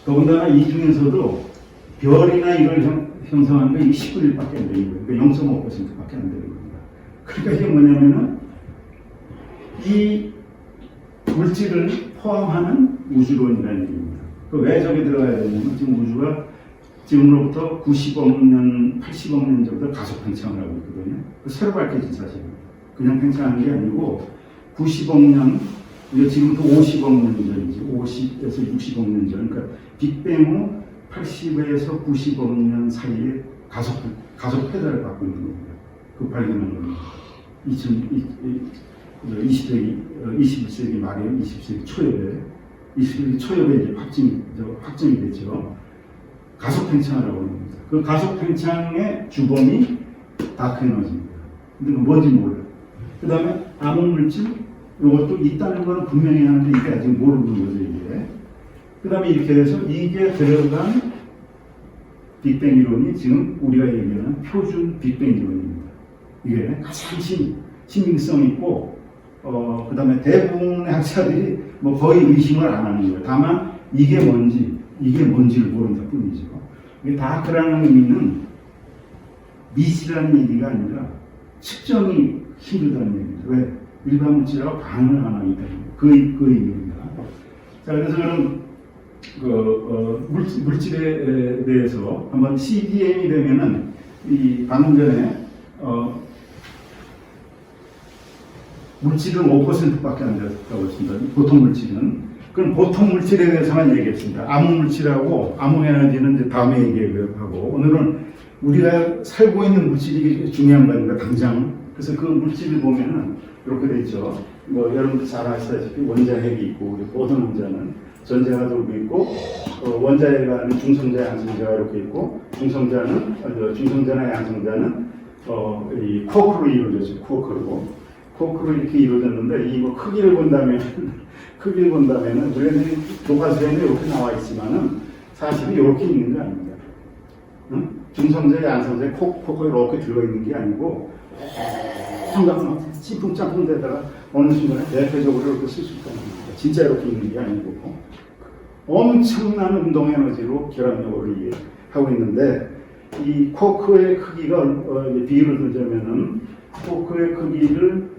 더군다나 이 중에서도 별이나 이걸 형성하는 게 10분의 1밖에 안 되는 거예요. 그러니까 0.5%밖에 안 되는 겁니다. 그러니까 이게 뭐냐면은 이 물질을 포함하는 우주론이라는 얘기입니다. 왜 저게 들어가야 되냐면 지금 우주가 지금으로부터 90억 년, 80억 년 정도 가속 팽창을 하고 있거든요. 새로 밝혀진 사실입니다. 그냥 팽창하는 게 아니고 90억 년, 지금부터 50억 년 전이지, 50에서 60억 년 전, 그러니까 빅뱅 후 80에서 90억 년 사이에 가속 페달을 갖고 있는 겁니다. 그 발견한 겁니다. 21세기 말에 20세기 초엽에, 20세기 초엽에 이제 확정이 됐죠. 가속 팽창을 하고 있는 겁니다. 그 가속 팽창의 주범이 다크 에너지입니다. 근데 그 뭔지 몰라요. 그 다음에 암흑 물질, 이것도 있다는 거는 분명히 하는데 이게 아직 모르는 거죠, 이게. 그 다음에 이렇게 해서 이게 들어간 빅뱅 이론이 지금 우리가 얘기하는 표준 빅뱅 이론입니다. 이게 가장 신빙성 있고, 그 다음에 대부분의 학자들이 거의 의심을 안 하는 거예요. 다만 이게 뭔지를 모른다 뿐이죠. 이게 다크라는 의미는 미지라는 얘기가 아니라 측정이 힘들다는 얘기죠. 왜? 일반 물질하고 반응을 안 하기 때문에. 그 의미입니다. 자, 그래서 그럼 물질에 대해서 한번 CDM이 되면은 이 방금 전에 물질은 5%밖에 안 됐다고 했습니다. 보통 물질은. 그럼 보통 물질에 대해서만 얘기했습니다. 암흑 물질하고 암흑 에너지는 이제 다음에 얘기하고, 오늘은 우리가 살고 있는 물질이 중요한 거니까 당장 그래서 그 물질을 보면은 이렇게 돼 있죠. 뭐 여러분들 잘 아시다시피 원자핵이 있고 우리 모든 원자는 전자가 돌고 있고 원자핵 안에 중성자, 양성자가 이렇게 있고 중성자나 양성자는 이 쿼크로 이루어졌죠. 쿼크로 이렇게 이루어졌는데 이거 크기를 본다면은 우리는 교과서에는 이렇게 나와 있지만은 사실은 이렇게 있는 게 아닙니다. 응? 중성자, 양성자, 쿼크가 이렇게 들어 있는 게 아니고 한강 찌풍짬뽕 데다가 어느 순간에 대표적으로 이렇게 쓸 수 있다는 겁니다. 진짜 이렇게 있는 게 아니고 엄청난 운동 에너지로 결합력을 하고 있는데 이 쿼크의 크기가 비율을 들자면은 쿼크의 크기를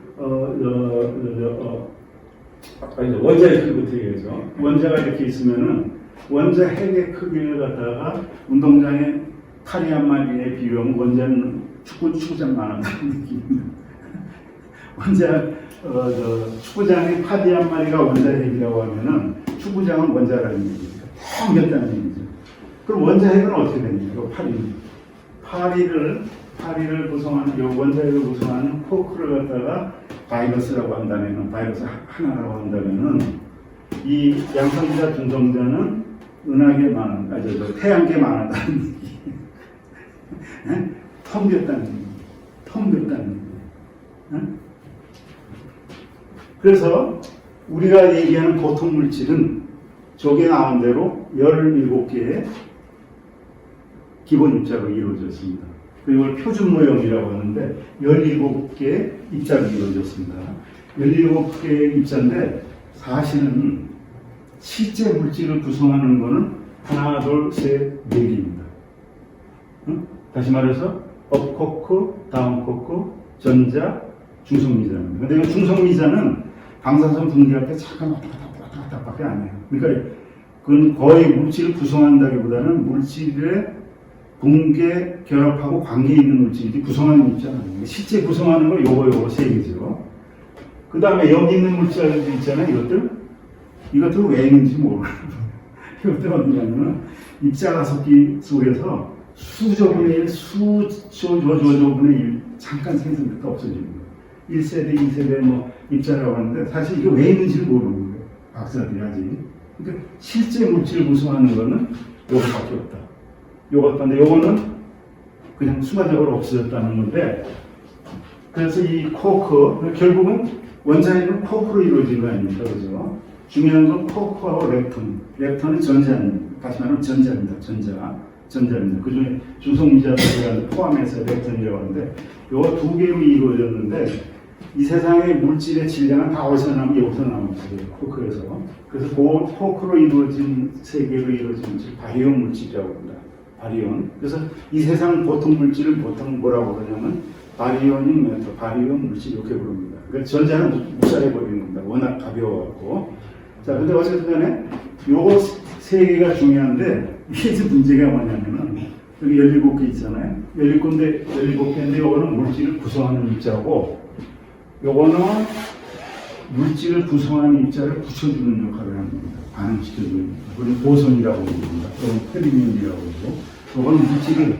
원자의 크기부터 얘기하죠. 원자가 이렇게 있으면은 원자 핵의 크기를 갖다가 운동장에 파리 한 마리에 비유하면 원자는 축구장만 한다는 느낌입니다. 원자 축구장에 파리 한 마리가 원자 핵이라고 하면은 축구장은 원자라는 얘기입니다. 텅겼다는 얘기죠. 그럼 원자 핵은 어떻게 되냐고 파리를 구성하는 요 원자핵을 구성하는 쿼크를 갖다가 바이러스라고 한다면은 바이러스 하나라고 한다면은 이 양성자 중성자는 은하계 태양계 많았다는 얘기. 텅겼다는 얘기. 그래서 우리가 얘기하는 보통 물질은 저게 나온 대로 17개의 기본 입자로 이루어졌습니다. 이걸 표준 모형이라고 하는데 17개의 입자로 이루어졌습니다. 17개의 입자인데 사실은 실제 물질을 구성하는 것은 하나, 둘, 셋, 4개입니다. 응? 다시 말해서 업 쿼크, 다운 쿼크, 전자, 중성미자입니다. 근데 이 중성미자는 방사선 붕괴할 때 잠깐 왔다 갔다밖에 안 해요. 그러니까 그건 거의 물질을 구성한다기보다는 물질의 붕괴, 결합하고 관계 있는 물질이 구성하는 입자는 아니에요. 실제 구성하는 건 요거 세 개죠. 그 다음에 여기 있는 물질들 있잖아요. 이것들 왜 있는지 모르고 이것들 어디냐면 입자 가속기 속에서 수조분의 1, 수조분의 1 잠깐 생성됐다 없어집니다. 1세대, 2세대 뭐 입자라고 하는데 사실 이게 왜 있는지를 모르는 거예요. 박사들이 아직. 그러니까 실제 물질을 구성하는 거는 요거밖에 없다. 요것인데 요거는 그냥 순간적으로 없어졌다는 건데 그래서 이 쿼크 결국은 원자핵은 쿼크로 이루어진 거 아닙니까? 그죠? 중요한 건 쿼크하고 렙톤은 전자입니다. 다시 말하면 전자입니다. 전자입니다. 그 중에 중성미자들을 포함해서 렙톤이라고 하는데 요거 두 개로 이루어졌는데 이 세상의 물질의 질량은 다 어디서 나면 여기서 나옵니다. 쿼크에서. 그래서 그 쿼크로 이루어진 세 개로 이루어진 물질 바리온 물질이라고 합니다. 바리온. 그래서 이 세상 보통 물질을 보통 뭐라고 그러냐면 바리온 물질 이렇게 부릅니다. 그러니까 전자는 묵살해 버리는 겁니다. 워낙 가벼워갖고. 자, 근데 어쨌든 간에 요거 세 개가 중요한데 이게 이제 문제가 뭐냐면은 여기 17개 있잖아요. 17개인데 요거는 물질을 구성하는 입자고 요거는 물질을 구성하는 입자를 붙여주는 역할을 합니다. 반응시켜주는. 그걸 보손이라고 합니다. 또는 페르미온이라고 하고. 요거는 물질을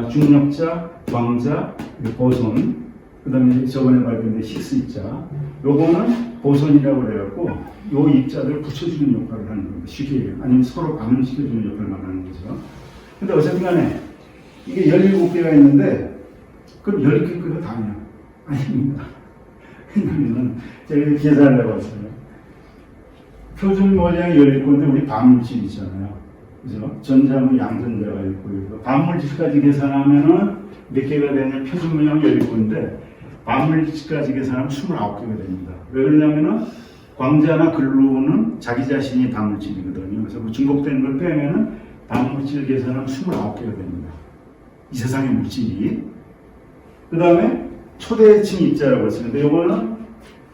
중력자, 광자, 보손, 그 다음에 저번에 발견된 히스 입자. 요거는 보손이라고 그래갖고 요 입자들을 붙여주는 역할을 하는 겁니다. 쉽게 얘기하면. 아니면 서로 반응시켜주는 역할만 하는 거죠. 근데 어쨌든 간에 이게 17개가 있는데 그럼 10개가 다냐? 아닙니다. 왜냐면 제가 계산을 해봤어요. 표준 모양이 17개인데 우리 반물질 있잖아요. 그죠? 전자는 양전자가 있고 그래서 반물질까지 계산하면은 몇 개가 되냐면 표준 모양 17개인데 반물질까지 계산하면 29개가 됩니다. 왜 그러냐면은 광자나 글루는 자기 자신이 반물질이거든요. 그래서 그 중복된 걸 빼면은 반물질 계산하면 29개가 됩니다. 이 세상의 물질이. 그 다음에 초대층 입자라고 했었는데 이거는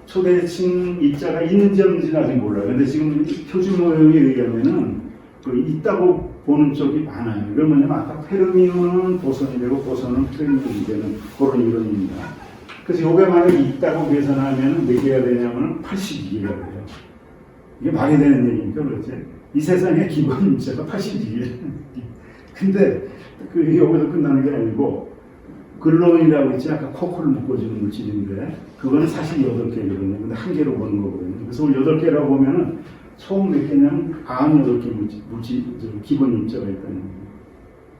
초대층 입자가 있는지 없는지는 아직 몰라요. 근데 지금 표준 모형에 의하면은 있다고 보는 쪽이 많아요. 이건 뭐냐면 아까 페르미온은 보손이 되고 보손은 페르미온이 되는 그런 이론입니다. 그래서 요게 만약에 있다고 계산하면 몇 개가 되냐면 82개가 돼요. 이게 말이 되는 얘기니까 그렇지. 이 세상의 기본 입자가 82개. 근데 여기서 끝나는 게 아니고 글로인이라고 있지, 아까 코코를 묶어주는 물질인데, 그거는 사실 8개거든요. 근데 한 개로 보는 거거든요. 그래서 8개라고 보면은 총 몇 개냐면 98개 물질, 기본 입자가 있다는 거예요.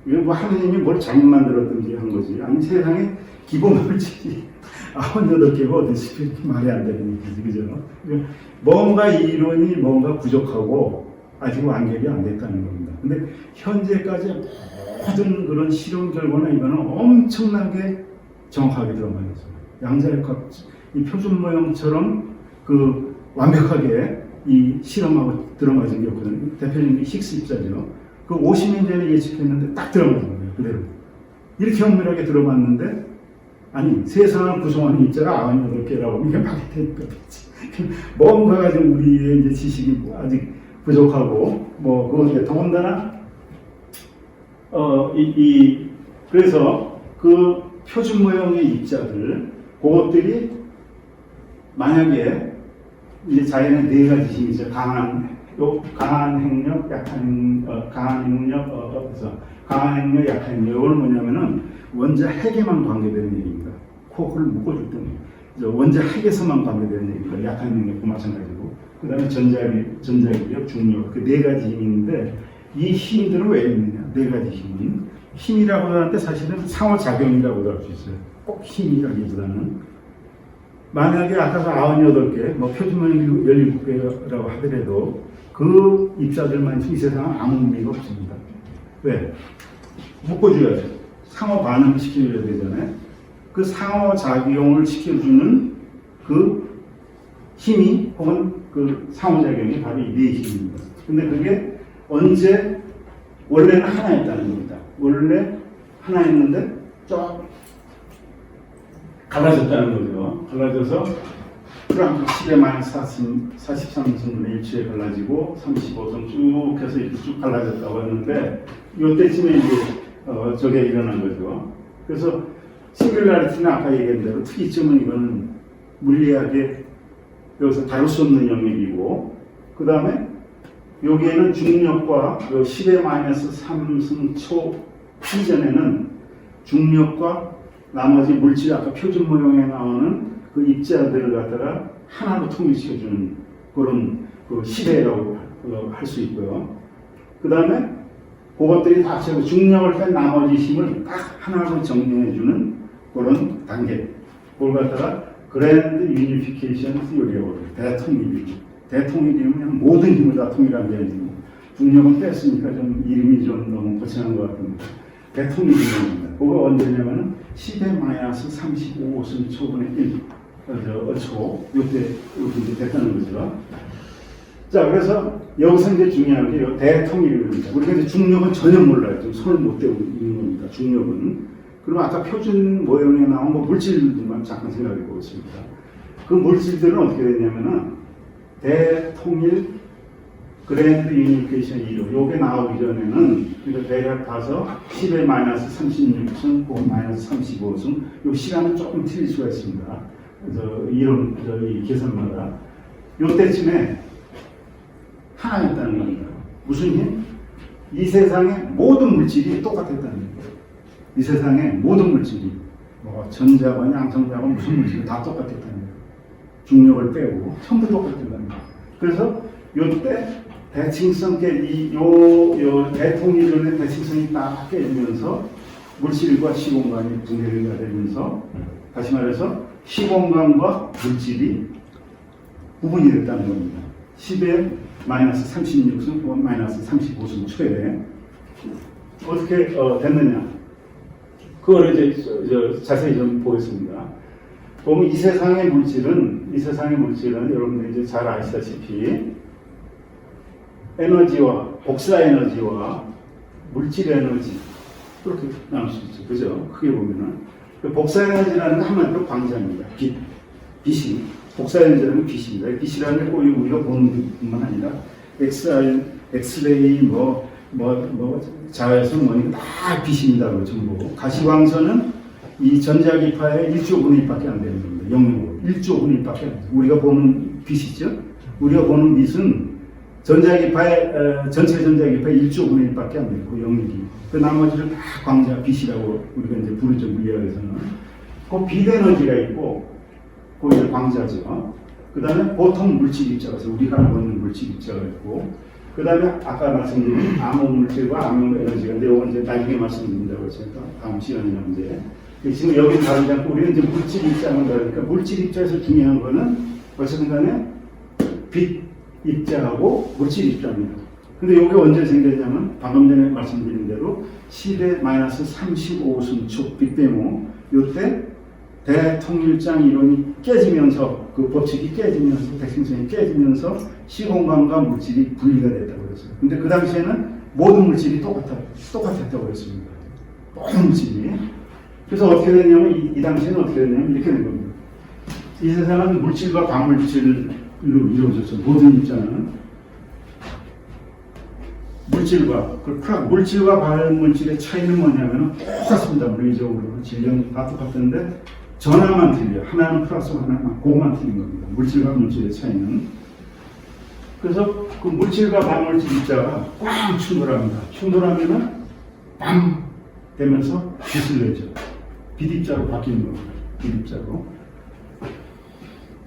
이건 뭐 하느님이 뭘 잘못 만들었든지 한 거지. 아니, 세상에 기본 물질이 98개가 어디서 이렇게 말이 안 되는 거지, 그죠? 뭔가 이론이 뭔가 부족하고 아직 완결이 안 됐다는 겁니다. 근데 현재까지 모든 그런 실험 결과는 이거는 엄청나게 정확하게 들어맞았어요. 양자역학, 이 표준 모형처럼 그 완벽하게 이 실험하고 들어맞은 게 없거든요. 대표적인 게 힉스 입자죠. 그 50년 전에 예측했는데 딱 들어맞은 거예요. 그대로. 이렇게 엄밀하게 들어맞는데, 아니, 세상을 구성하는 입자가 98개라고 이게 말이 되니까 뭔가가 좀 우리의 이제 지식이 아직 부족하고, 뭐, 그것에 더군다나, 그래서 그 표준 모형의 입자들, 그것들이 만약에 이제 자연의 4가지 힘이 있어요. 강한 행력, 강한 행력, 그래서 강한 행력, 약한 행력. 이건 뭐냐면은 원자 핵에만 관계되는 얘기입니다. 코어를 묶어줄 때는 원자 핵에서만 관계되는 얘기입니다. 약한 행력도 마찬가지고. 그 다음에 전자기력, 중력. 그 4가지 힘이 있는데 이 힘들은 왜 있느냐? 4가지 힘은. 힘이라고 하는데 사실은 상호작용이라고도 할 수 있어요. 꼭 힘이라기보다는. 만약에 아까 98개, 뭐 표준모형 17개라고 하더라도 그 입자들만 이 세상은 아무 의미가 없습니다. 왜? 묶어줘야죠. 상호 반응을 시켜줘야 되잖아요. 그 상호작용을 시켜주는 그 힘이 혹은 그 상호작용이 바로 이 4힘입니다. 근데 그게 언제 원래는 하나였다는 겁니다. 원래 하나였는데 쫙 갈라졌다는 거죠. 갈라져서 프랑크 10-43승분의 1초에 갈라지고 35선 쭉 해서 이렇게 쭉 갈라졌다고 했는데 이때쯤에 이제 저게 일어난 거죠. 그래서 싱귤라리티는 아까 얘기한 대로 특이점은 이거는 물리학에 여기서 다룰 수 없는 영역이고 그 다음에 여기에는 중력과 10-3승 초 이전에는 중력과 나머지 물질 아까 표준 모형에 나오는 그 입자들을 갖다가 하나로 통일시켜주는 그런 그 시대라고 할 수 있고요. 그 다음에 그것들이 다 합쳐서 중력을 뺀 나머지 힘을 딱 하나로 정리해주는 그런 단계. 그걸 갖다가 그랜드 유니피케이션 시리라고 해요. 대통일이. 대통일이면 그냥 모든 힘을 다 통일한 게 아니고 중력은 뺐으니까 좀 이름이 좀 너무 거창한 것 같은데 대통일입니다. 그거 언제냐면은 10-35승 초분의 1 초 이때 이제 됐다는 거죠. 자, 그래서 여기서 이제 중요한 게 대통일입니다. 우리가 이제 중력은 전혀 몰라요. 좀 손을 못 대고 있는 겁니다. 중력은. 그리고 아까 표준 모형에 나온 뭐 물질들만 잠깐 생각해 보겠습니다. 그 물질들은 어떻게 됐냐면은 대통일 그랜드 유니피케이션 이론 요게 나오기 전에는 그러니까 대략 봐서 10-36승 혹은 -35승 요 시간은 조금 틀릴 수가 있습니다. 그래서 이론 이 계산마다 요때쯤에 하나였다는 겁니다. 무슨 힘? 이 세상의 모든 물질이 똑같았다는 거예요. 이 세상의 모든 물질이 뭐 전자건 양성자건 무슨 물질이 다 똑같았다는 거예요. 중력을 빼고 전부 똑같았다는 거예요. 그래서 요때 대칭성계 요 대통일론의 대칭성이 딱 깨지면서 물질과 시공간이 분해가 되면서 다시 말해서 시공간과 물질이 구분이 됐다는 겁니다. 10-36승 혹은 -35승 초에 어떻게 됐느냐? 그걸 이제 자세히 좀 보겠습니다. 보면 이 세상의 물질은 여러분들이 이제 잘 아시다시피 에너지와 복사 에너지와 물질 에너지 그렇게 나눌 수 있죠. 그죠? 크게 보면은 복사 에너지라는 건 한마디로 광자입니다. 빛이 복사 에너지라는 빛입니다. 빛이라는 게 꼭 우리가 보는 것뿐만 아니라 엑스레이 자외선 뭐니 다 빛입니다. 그 전부. 가시광선은 이 전자기파의 1조 분의 1밖에 안 되는 겁니다. 0.5 1조 분의 1밖에 안 돼요. 우리가 보는 빛이죠. 우리가 보는 빛은 전자기파의 전체 전자기파의 1조 분의 1밖에 안 되고 영역이. 그 나머지를 다 광자 빛이라고 우리가 이제 부르죠 물리학에서는. 그 빛 에너지가 있고, 그 이제 광자죠. 그 다음에 보통 물질 입자가 있어요. 우리가 알고 있는 물질 입자가 있고, 그 다음에 아까 말씀드린 암호 물질과 암호 에너지가 있는데, 이건 이제 나중에 말씀드린다고 했어요. 다음 시간이나 이제. 지금 여기 다루지 않고, 우리는 이제 물질 입자만 다르니까, 물질 입자에서 중요한 거는 어쨌든 간에 빛 입자하고 물질 입자입니다. 근데 이게 언제 생겼냐면, 방금 전에 말씀드린 대로 10의 마이너스 35승초 빅뱅 후, 요때 대통일장 이론이 깨지면서, 그 법칙이 깨지면서, 대칭성이 깨지면서 시공간과 물질이 분리가 됐다고 그랬어요. 근데 그 당시에는 모든 물질이 똑같았다고 그랬습니다. 모든 물질이. 그래서 어떻게 됐냐면, 이 당시에는 어떻게 됐냐면, 이렇게 된 겁니다. 이 세상은 물질과 반물질로 이루어졌죠. 모든 입자는. 물질과 반물질의 차이는 뭐냐면, 똑같습니다. 물리적으로. 질량이 다 똑같은데, 전화만 틀려. 하나는 플러스 하나만, 그것만 틀린 겁니다. 물질과 물질의 차이는. 그래서 그 물질과 반물질 입자가 꽉 충돌합니다. 충돌하면은 빰 되면서 빛을 내죠. 빛입자로 바뀌는 겁니다.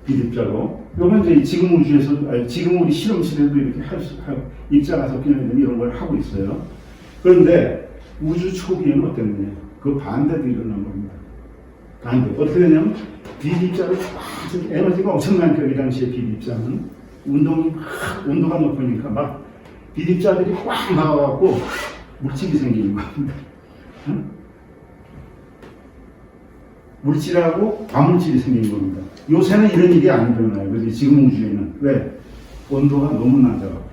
빛입자로. 요건 이제 지금 우주에서, 지금 우리 실험실에도 이렇게 입자가 섞이는 이런 걸 하고 있어요. 그런데 우주 초기에는 어땠느냐? 그 반대도 일어난 겁니다. 반대. 어떻게 되냐면, 빛입자를 에너지가 엄청난 이 당시에 빛입자는 온도가 높으니까 막 빛입자들이 꽉 나와갖고 물질이 생기는 겁니다. 응? 물질하고 반물질이 생기는 겁니다. 요새는 이런 일이 안 일어나요. 그래서 지금 우주에는. 왜? 온도가 너무 낮아요.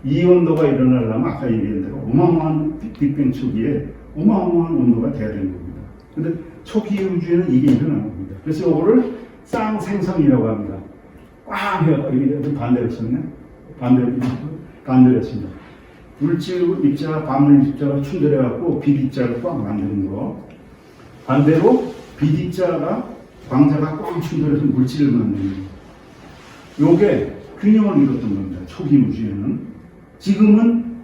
이 온도가 일어나려면 아까 얘기한 대로 어마어마한 빅뱅 초기에 어마어마한 온도가 돼야 되는 겁니다. 근데 초기 우주에는 이게 일어나는 겁니다. 그래서 이거를 쌍생성이라고 합니다. 꽉 해요. 여기 반대로 썼네. 반대로 했습니다. 물질 입자와 반물 입자가 충돌해갖고 빛 입자를 꽉 만드는 거. 반대로 빛 입자가 광자가 꽉 충돌해서 물질을 만드는 거. 요게 균형을 이뤘던 겁니다. 초기 우주에는. 지금은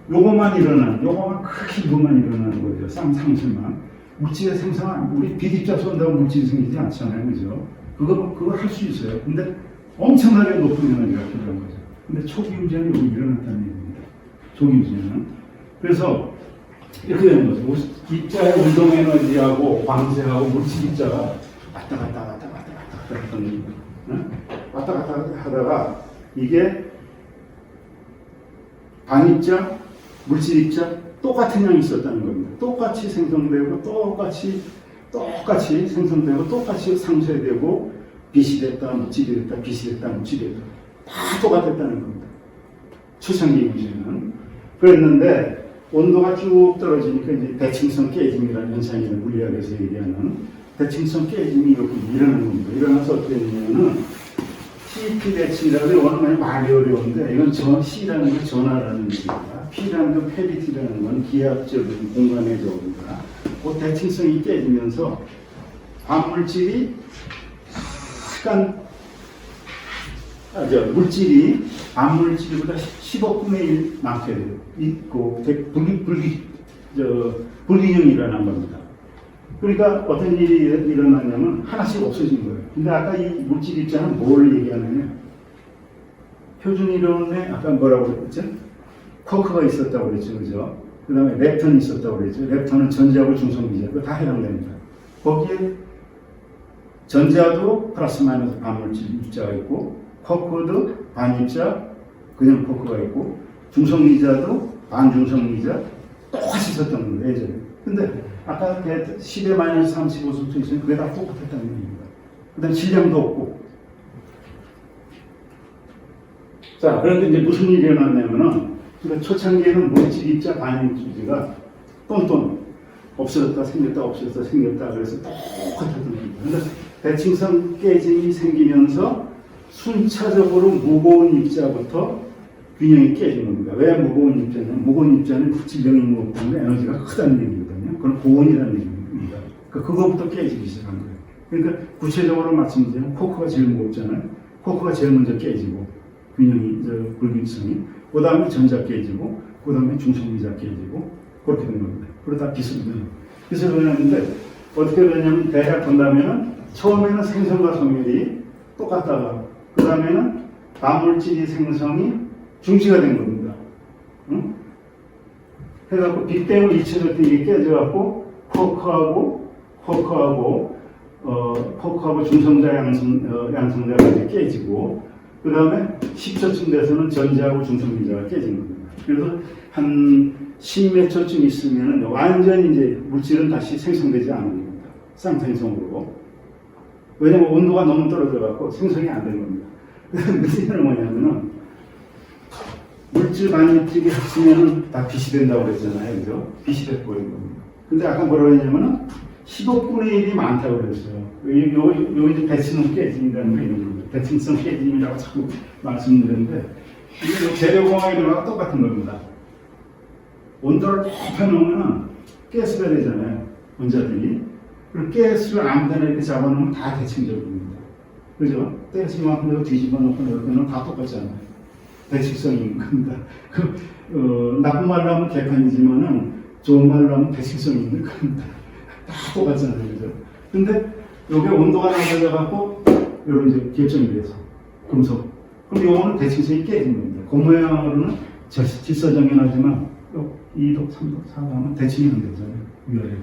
요것만 크게 이것만 일어나는 거죠. 쌍생성만. 물질의 생성은 우리 빛 입자 쏜다고 물질이 생기지 않잖아요. 그죠? 그거 할 수 있어요. 근데 엄청나게 높은 에너지가 필요한 거죠. 근데 초기 우주에는 여기 일어났다는 얘기입니다. 초기 우주에는. 그래서 이렇게 되는 거죠. 입자의 운동 에너지하고 광재하고 물질 입자가 왔다 갔다 하다가 이게 반입자, 물질 입자 똑같은 양이 있었다는 겁니다. 똑같이 생성되고 똑같이 생성되고 똑같이 상쇄되고 빛이 됐다, 물질이 됐다, 빛이 됐다, 물질이 됐다. 다 똑같았다는 겁니다. 초창기 우주에는. 그랬는데 온도가 쭉 떨어지니까 이제 대칭성 깨짐이라는 현상이라는 물리학에서 얘기하는 대칭성 깨짐이 이렇게 일어나는 겁니다. 일어나서 어떻게 되냐면은 CP 대칭이라고 이거는 많이 어려운데 이건 C라는 건 전하라는 얘기입니다. P라는 건 페리티라는 건 기하학적인 공간의 적입니다. 그 대칭성이 깨지면서 반물질이 물질이 반물질보다 10억 분의 1 많게 돼요. 있고 불균형이 일어난 겁니다. 그러니까 어떤 일이 일어나냐면 하나씩 없어진 거예요. 근데 아까 이 물질 입자는 뭘 얘기하느냐? 표준 이론에 아까 뭐라고 그랬죠? 쿼크가 있었다고 그랬죠, 그죠? 그 다음에 렙턴이 있었다고 그랬죠. 렙턴은 전자하고 중성기자, 그거 다 해당됩니다. 거기에 전자도 플러스 마이너스 반물질 입자가 있고, 쿼크도 반입자, 그냥 쿼크가 있고, 중성기자도 반중성기자 똑같이 있었던 거예요, 예전에. 근데 아까 10의 마이너스 35수도 있으면 그게 다 똑같았다는 얘기입니다. 그 다음에 질량도 없고. 자, 그런데 이제 무슨 일이 일어났냐면은, 그러니까 초창기에는 물질 입자 반입자가 똔똔 없어졌다 생겼다 없어졌다 생겼다 그래서 똑같았던 겁니다. 그런데 대칭성 깨짐이 생기면서 순차적으로 무거운 입자부터 균형이 깨진 겁니다. 왜 무거운 입자냐면 무거운 입자는 질량이 무겁기 때문에 에너지가 크다는 얘기거든요. 그건 고온이라는 얘기입니다. 그거부터 깨지기 시작한 거예요. 그러니까 구체적으로 말씀드리면 코크가 제일 무겁잖아요. 코크가 제일 먼저 깨지고 균형이, 불균성이. 그 다음에 전자 깨지고, 그 다음에 중성미자 깨지고, 그렇게 된 겁니다. 그러다 빛으로 되는. 빛으로 되는데, 어떻게 되냐면, 대략 본다면은, 처음에는 생성과 소멸이 똑같다가, 그 다음에는 반물질이 생성이 중지가 된 겁니다. 응? 해갖고, 빛 때문에 잊혀질 때 이게 깨져갖고, 쿼크하고 중성자 양성자가 이제 깨지고, 그 다음에 10초쯤 돼서는 전자하고 중성미자가 깨진 겁니다. 그래서 한 10몇 초쯤 있으면 완전히 이제 물질은 다시 생성되지 않은 겁니다. 쌍생성으로. 왜냐면 온도가 너무 떨어져갖고 생성이 안 된 겁니다. 그래서 문제는 뭐냐면은, 물질 반입질이 합치면은 다 빛이 된다고 그랬잖아요. 그죠? 빛이 돼버린 겁니다. 근데 아까 뭐라고 했냐면은, 15분의 1이 많다고 그랬어요. 요 이제 대칭성 깨짐이라는 게 있는 겁니다. 대칭성 깨짐이라고 자꾸 말씀드렸는데, 이게 재료공학이랑 똑같은 겁니다. 온도를 높여놓으면 가스가 되잖아요. 원자들이. 그리고 가스를 아무 데나 이렇게 잡아놓으면 다 대칭적입니다. 그죠? 가스 이만큼 뒤집어 놓고 이렇게는 다 똑같잖아요. 대칭성이 있는 겁니다. 나쁜 말로 하면 객관이지만은 좋은 말로 하면 대칭성이 있는 겁니다. 다 똑같잖아요. 그죠? 근데 여기 온도가 낮아져갖고, 이런 이제 결정이 돼서, 금속. 그럼 요거는 대칭성이 깨진 겁니다. 그 모양으로는 질서정연하지만, 2도, 3도, 4도 하면 대칭이 안 되잖아요. 위아래가.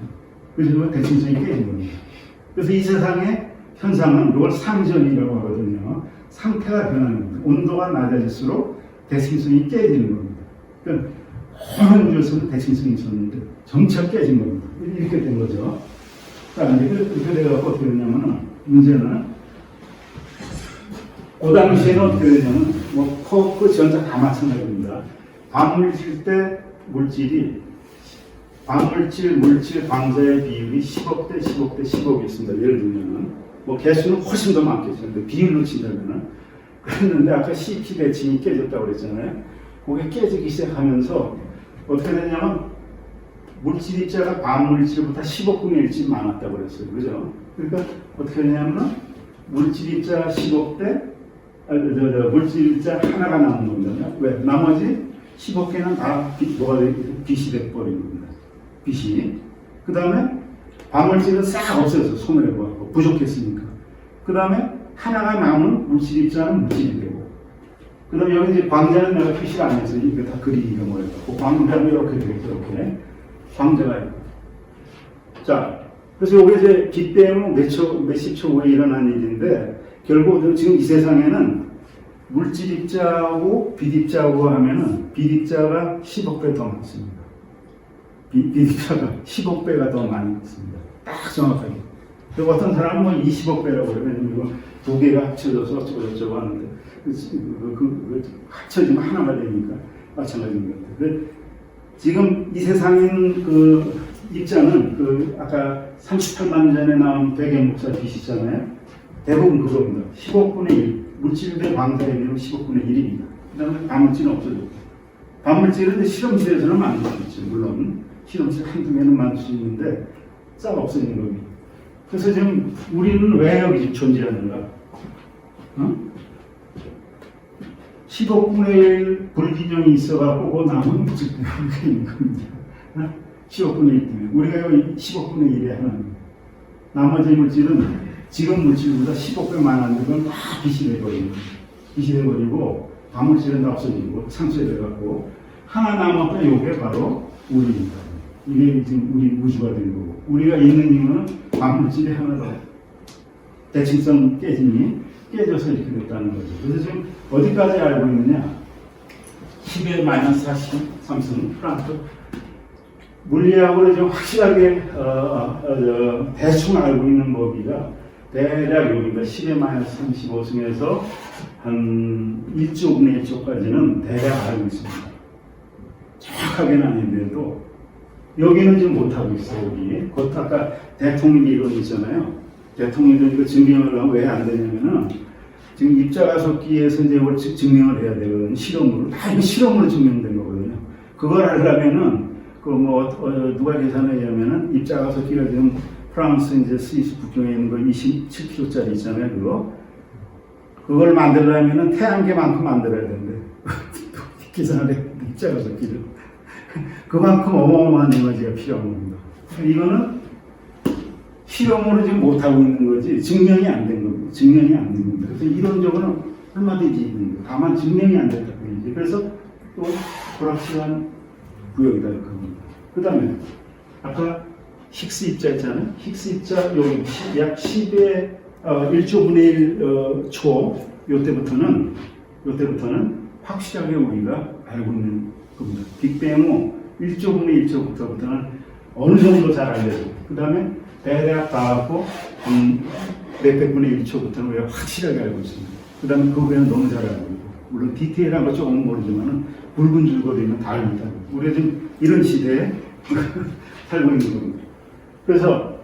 그래서 대칭성이 깨진 겁니다. 그래서 이 세상의 현상은 이걸 상전이라고 하거든요. 상태가 변하는 겁니다. 온도가 낮아질수록 대칭성이 깨지는 겁니다. 그러니까 많은 우주에서는 대칭성이 있었는데 점차 깨진 겁니다. 이렇게 된 거죠. 자, 이제 이렇게 돼갖고 어떻게 되냐면은, 문제는, 그 당시에는 어떻게 되냐면, 쿼크 전자 다 마찬가지입니다. 반물질 때 물질이, 반물질, 물질, 광자의 비율이 10억 대 10억 대 10억이었습니다. 예를 들면은, 개수는 훨씬 더 많겠죠. 근데 비율로 친다면은. 그랬는데, 아까 CP 대칭이 깨졌다고 그랬잖아요. 그게 깨지기 시작하면서, 어떻게 되냐면, 물질 입자가 반물질보다 10억분의 1쯤 많았다고 그랬어요. 그죠? 그러니까 어떻게 되냐면, 물질 입자 10억 대, 물질 입자 하나가 남은 겁니다. 왜? 나머지 10억 개는 다 빛이 돼버린 겁니다. 빛이. 그 다음에 반물질은 싹 없어서 소멸해버리고 부족했으니까. 그 다음에 하나가 남은 물질 입자는 물질이 되고. 그 다음에 여기 이제 광자는 내가 표시를 안 했어요. 이거 다 그리기가 뭐예요. 광자는 이렇게 되겠죠. 이렇게. 광자가 있고. 자, 그래서 이게 이제 빛 때문에 몇십 초 후에 일어난 일인데, 결국 지금 이 세상에는 물질 입자하고 빛 입자하고 하면은 빛 입자가 10억 배 더 많습니다. 빛 입자가 10억 배가 더 많이 있습니다. 딱 정확하게. 그리고 어떤 사람은 뭐 20억 배라고 그래요. 왜냐면 이거 두 개가 합쳐져서 어쩌고 하는데, 합쳐지면 하나가 되니까 마찬가지인 것 같아요. 지금 이 세상인 입자는 아까 38만 년 전에 나온 백연목사 빛 있잖아요. 대부분 그겁니다. 10억분의 1. 물질 대 광자의 비율은 10억분의 1입니다. 그 다음에 반물질은 없어졌고. 반물질은 실험실에서는 만들 수 있죠. 물론 실험실 한두 개는 만들 수 있는데 싹 없어지는 겁니다. 그래서 지금 우리는 왜 여기 존재하는가? 10억분의 1 불균형이 있어갖고 그 남은 물질 때문에 있는 겁니다. 10억분의 1 때문에. 우리가 여기 10억분의 1의 하나입니다. 나머지 물질은 지금 물질보다 10억 배 많은데 그건 다 빛이 돼버립니다. 빛이 돼버리고 반물질은 다 없어지고 상쇄돼갖고 하나 남았던 요게 바로 우리입니다. 이게 지금 우리 우주가 된 거고, 우리가 있는 이유는 반물질이 하나로 대칭성 깨짐이 깨져서 이렇게 됐다는 거죠. 그래서 지금 어디까지 알고 있느냐? 10의 마이너스 43승 프랑크 물리학으로 좀 확실하게 대충 알고 있는 범위가 대략 여기가 10의 마이너스 35승에서 한 1조분의 1조까지는 대략 알고 있습니다. 정확하게는 아닌데도 여기는 지금 못하고 있어요. 여기 곧 아까 대통령 이론 있잖아요. 대통령 이론 이거 증명을 하면 왜 안 되냐면은 지금 입자가속기에서 이제 이걸 증명을 해야 되거든요. 실험으로. 다 이거 실험으로 증명된 거거든요. 그걸 하려면은 누가 계산하냐면은 입자가속기가 지금 프랑스 이제 스위스 국경에 있는 거 27kg짜리 있잖아요. 그걸 만들려면 태양계만큼 만들어야 되는데 계산을 해 입자가 적기를 그만큼 어마어마한 에너지가 필요한 겁니다. 이거는 실험으로 지금 못하고 있는 거지 증명이 안 된 겁니다. 증명이 안 된 겁니다. 그래서 이론적으로는 얼마든지 있는 거예요. 다만 증명이 안 됐다고 이제 그래서 또 불확실한 구역이다 이렇게 겁니다. 그 다음에 아까 힉스 입자 있잖아요. 힉스 입자 여기 약 10의 1조 분의 1 초 요때부터는 확실하게 우리가 알고 있는 겁니다. 빅뱅 후 1조 분의 1초부터는 어느 정도 잘 알려져요. 그 다음에 대략 닿았고 몇백 분의 1초부터는 우리가 확실하게 알고 있습니다. 그 다음에 그 외에는 너무 잘 알고 있고 물론 디테일한 거 조금 모르지만 굵은 줄거리는 다 알고 있다. 우리가 지금 이런 시대에 살고 있는 겁니다. 그래서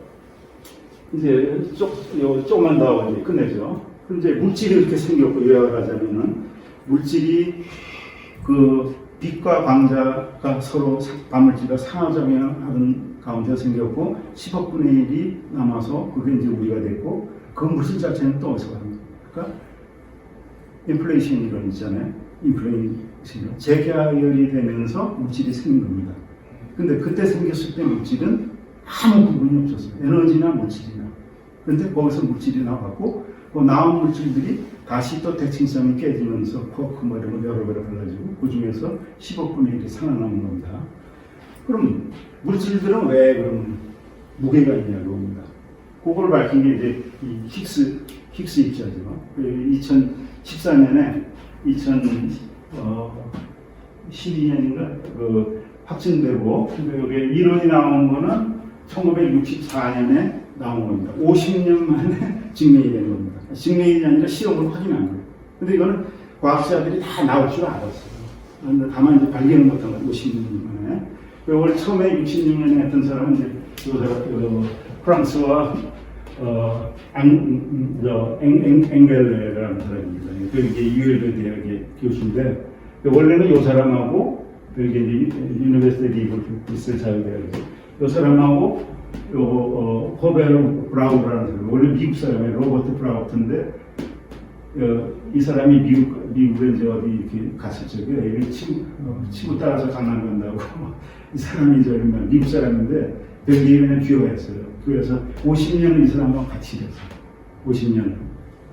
이제 조금만 더 이제 끝내죠. 이제 물질이 이렇게 생겼고 요약을 하자면은 물질이 그 빛과 광자가 서로 반물질과 상하작용하는 가운데 생겼고 10억 분의 1이 남아서 그게 이제 우리가 됐고 그 물질 자체는 또 어디서 가는 거예요? 그러니까 인플레이션 이론 있잖아요. 인플레이션 재계열이 되면서 물질이 생긴 겁니다. 근데 그때 생겼을 때 물질은 아무 구분이 없었어요. 에너지나 물질이나. 근데 거기서 물질이 나왔고 그 나온 물질들이 다시 또 대칭성이 깨지면서 쿼크 뭐 이런 거 여러 개로 달라지고 그 중에서 10억 분의 1이 살아남은 겁니다. 그럼 물질들은 왜 그럼 무게가 있냐고 합니다. 그걸 밝힌 게 이제 이 힉스 입자죠. 2014년에 2012년인가 그 확진되고 근데 여기 이론이 나온 거는 1964년에 나온 겁니다. 50년 만에 증명이 된 겁니다. 증명이 아니라 실험으로 확인한 거예요. 근데 이거는 과학자들이 다 나올 줄 알았어요. 그런데 다만 이제 발견을 못한 거예요. 50년 만에. 이걸 처음에 66년에 했던 사람은 이제 프랑스와 앵겔레라는 사람입니다. 이게 유엘베 대학의 교수인데 원래는 이 사람하고 이게 이제 유니버시티 리버풀 자유대학에서 이 사람하고 호베르 브라우라는 사람 원래 미국 사람이에요. 로버트 브라우트인데 이 사람이 미국에 이제 어디 이렇게 갔을 적에 애를 치고 따라서 강남 간다고 이 사람이 이제 미국 사람인데 벨기에 그냥 귀화했어요. 그래서 50년을 이 사람과 같이 일했어요. 50년.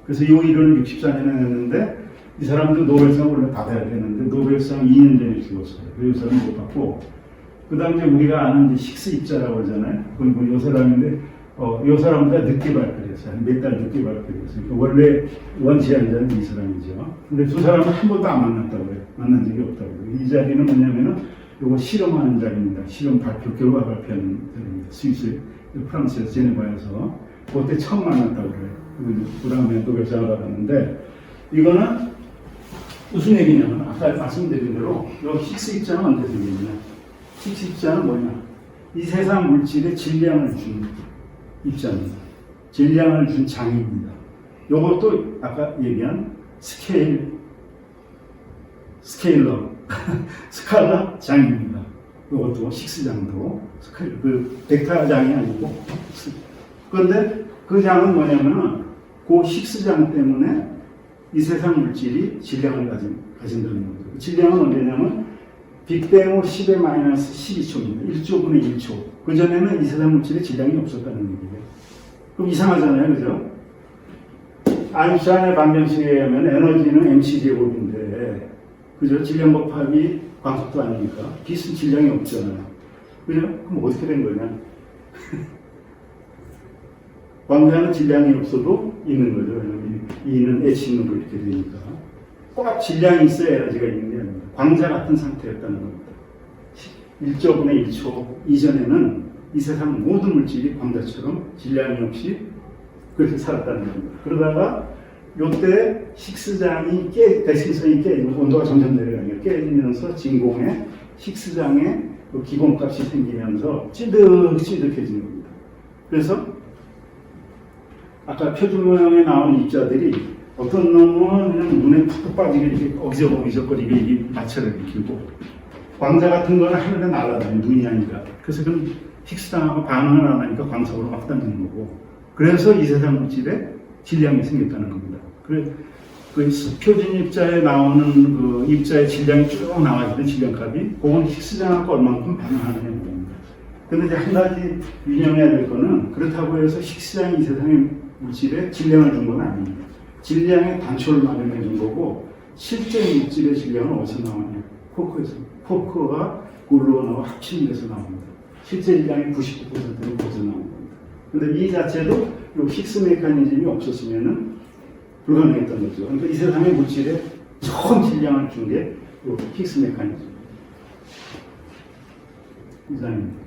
그래서 이 일을 64년에 했는데 이 사람도 노벨상 원래 받아야 되는데 노벨상 2년 전에 죽었어요. 그래서 이 사람 못 받고 그 다음에 우리가 아는 이제 힉스 입자라고 하잖아요. 그건 뭐 이 사람인데 이 사람보다 늦게 발표했어요. 몇 달 늦게 발표했어요. 그러니까 원래 원치환자는 이 사람이죠. 근데 두 사람은 한 번도 안 만났다고 해요. 만난 적이 없다고 해요. 이 자리는 뭐냐면은 이거 실험하는 자리입니다. 실험 발표, 결과 발표하는 자리입니다. 스위스, 프랑스에서 제네바에서 그때 처음 만났다고 그래요. 그 다음에 노벨상을 받았는데 이거는 무슨 얘기냐면 아까 말씀드린 대로 이 힉스 입자는 언제 생겼냐? 힉스 입자는 뭐냐? 이 세상 물질에 질량을 준 입자입니다. 질량을 준 장입니다. 이것도 아까 얘기한 스케일러, 스칼라 장입니다. 이것도 힉스장도 그 벡터장이 아니고 그런데 그 장은 뭐냐면은 그 힉스장 때문에 이 세상 물질이 질량을 가진다는 겁니다. 질량은 언제냐면 빅뱅 후 10의 마이너스 12초입니다. 1조 분의 1초. 그전에는 이 세상 물질에 질량이 없었다는 얘기예요. 그럼 이상하잖아요. 그죠? 아인슈타인의 반변식에 의하면 에너지는 mc제곱인데 그죠? 질량 곱하기 광속도 아니니까 빛은 질량이 없잖아요. 그죠? 그럼 어떻게 된 거냐? 광자는 질량이 없어도 있는 거죠. 왜냐면 E는 H으로 이렇게 되니까. 꼭 질량이 있어야 에너지가 있는 게 아닙니다. 광자 같은 상태였다는 겁니다. 1조분의 1초 이전에는 이 세상 모든 물질이 광자처럼 질량이 없이 그렇게 살았다는 겁니다. 그러다가 요때 힉스장이 대칭성이 깨지면서 온도가 점점 내려가니까 깨지면서 진공에 힉스장에 그 기본값이 생기면서 찌득찌득해지는 겁니다. 그래서 아까 표준 모형에 나온 입자들이 어떤 놈은 그냥 눈에 푹 빠지게 이렇게 어기적거리게 이게 마찰을 일으키고 광자 같은 거는 하늘에 날아다니는 눈이 아니라 그래서 그럼 힉스장하고 반응을 안 하니까 광석으로 막 던지는 거고 그래서 이 세상 물질에 질량이 생겼다는 겁니다. 그래 그 표준 입자에 나오는 그 입자의 질량이 쭉 나와 있는 질량값이 그건 힉스량하고 얼만큼 반응하느냐 겁니다. 근데 이제 한 가지 유념해야 될 거는 그렇다고 해서 힉스량이 이 세상의 물질에 질량을 준 건 아닙니다. 질량의 단초를 마련해 준 거고 실제 물질의 질량은 어디서 나오냐? 포크에서. 포크가 골로나와 합치는 데서 나옵니다. 실제 질량의 99%는 거기서 나온 겁니다. 근데 이 자체도 이 힉스 메커니즘이 없었으면은 불가능했던 거죠. 그러니까 이 세상의 물질에 처음 질량을 준 게 이 힉스 메커니즘. 이상입니다.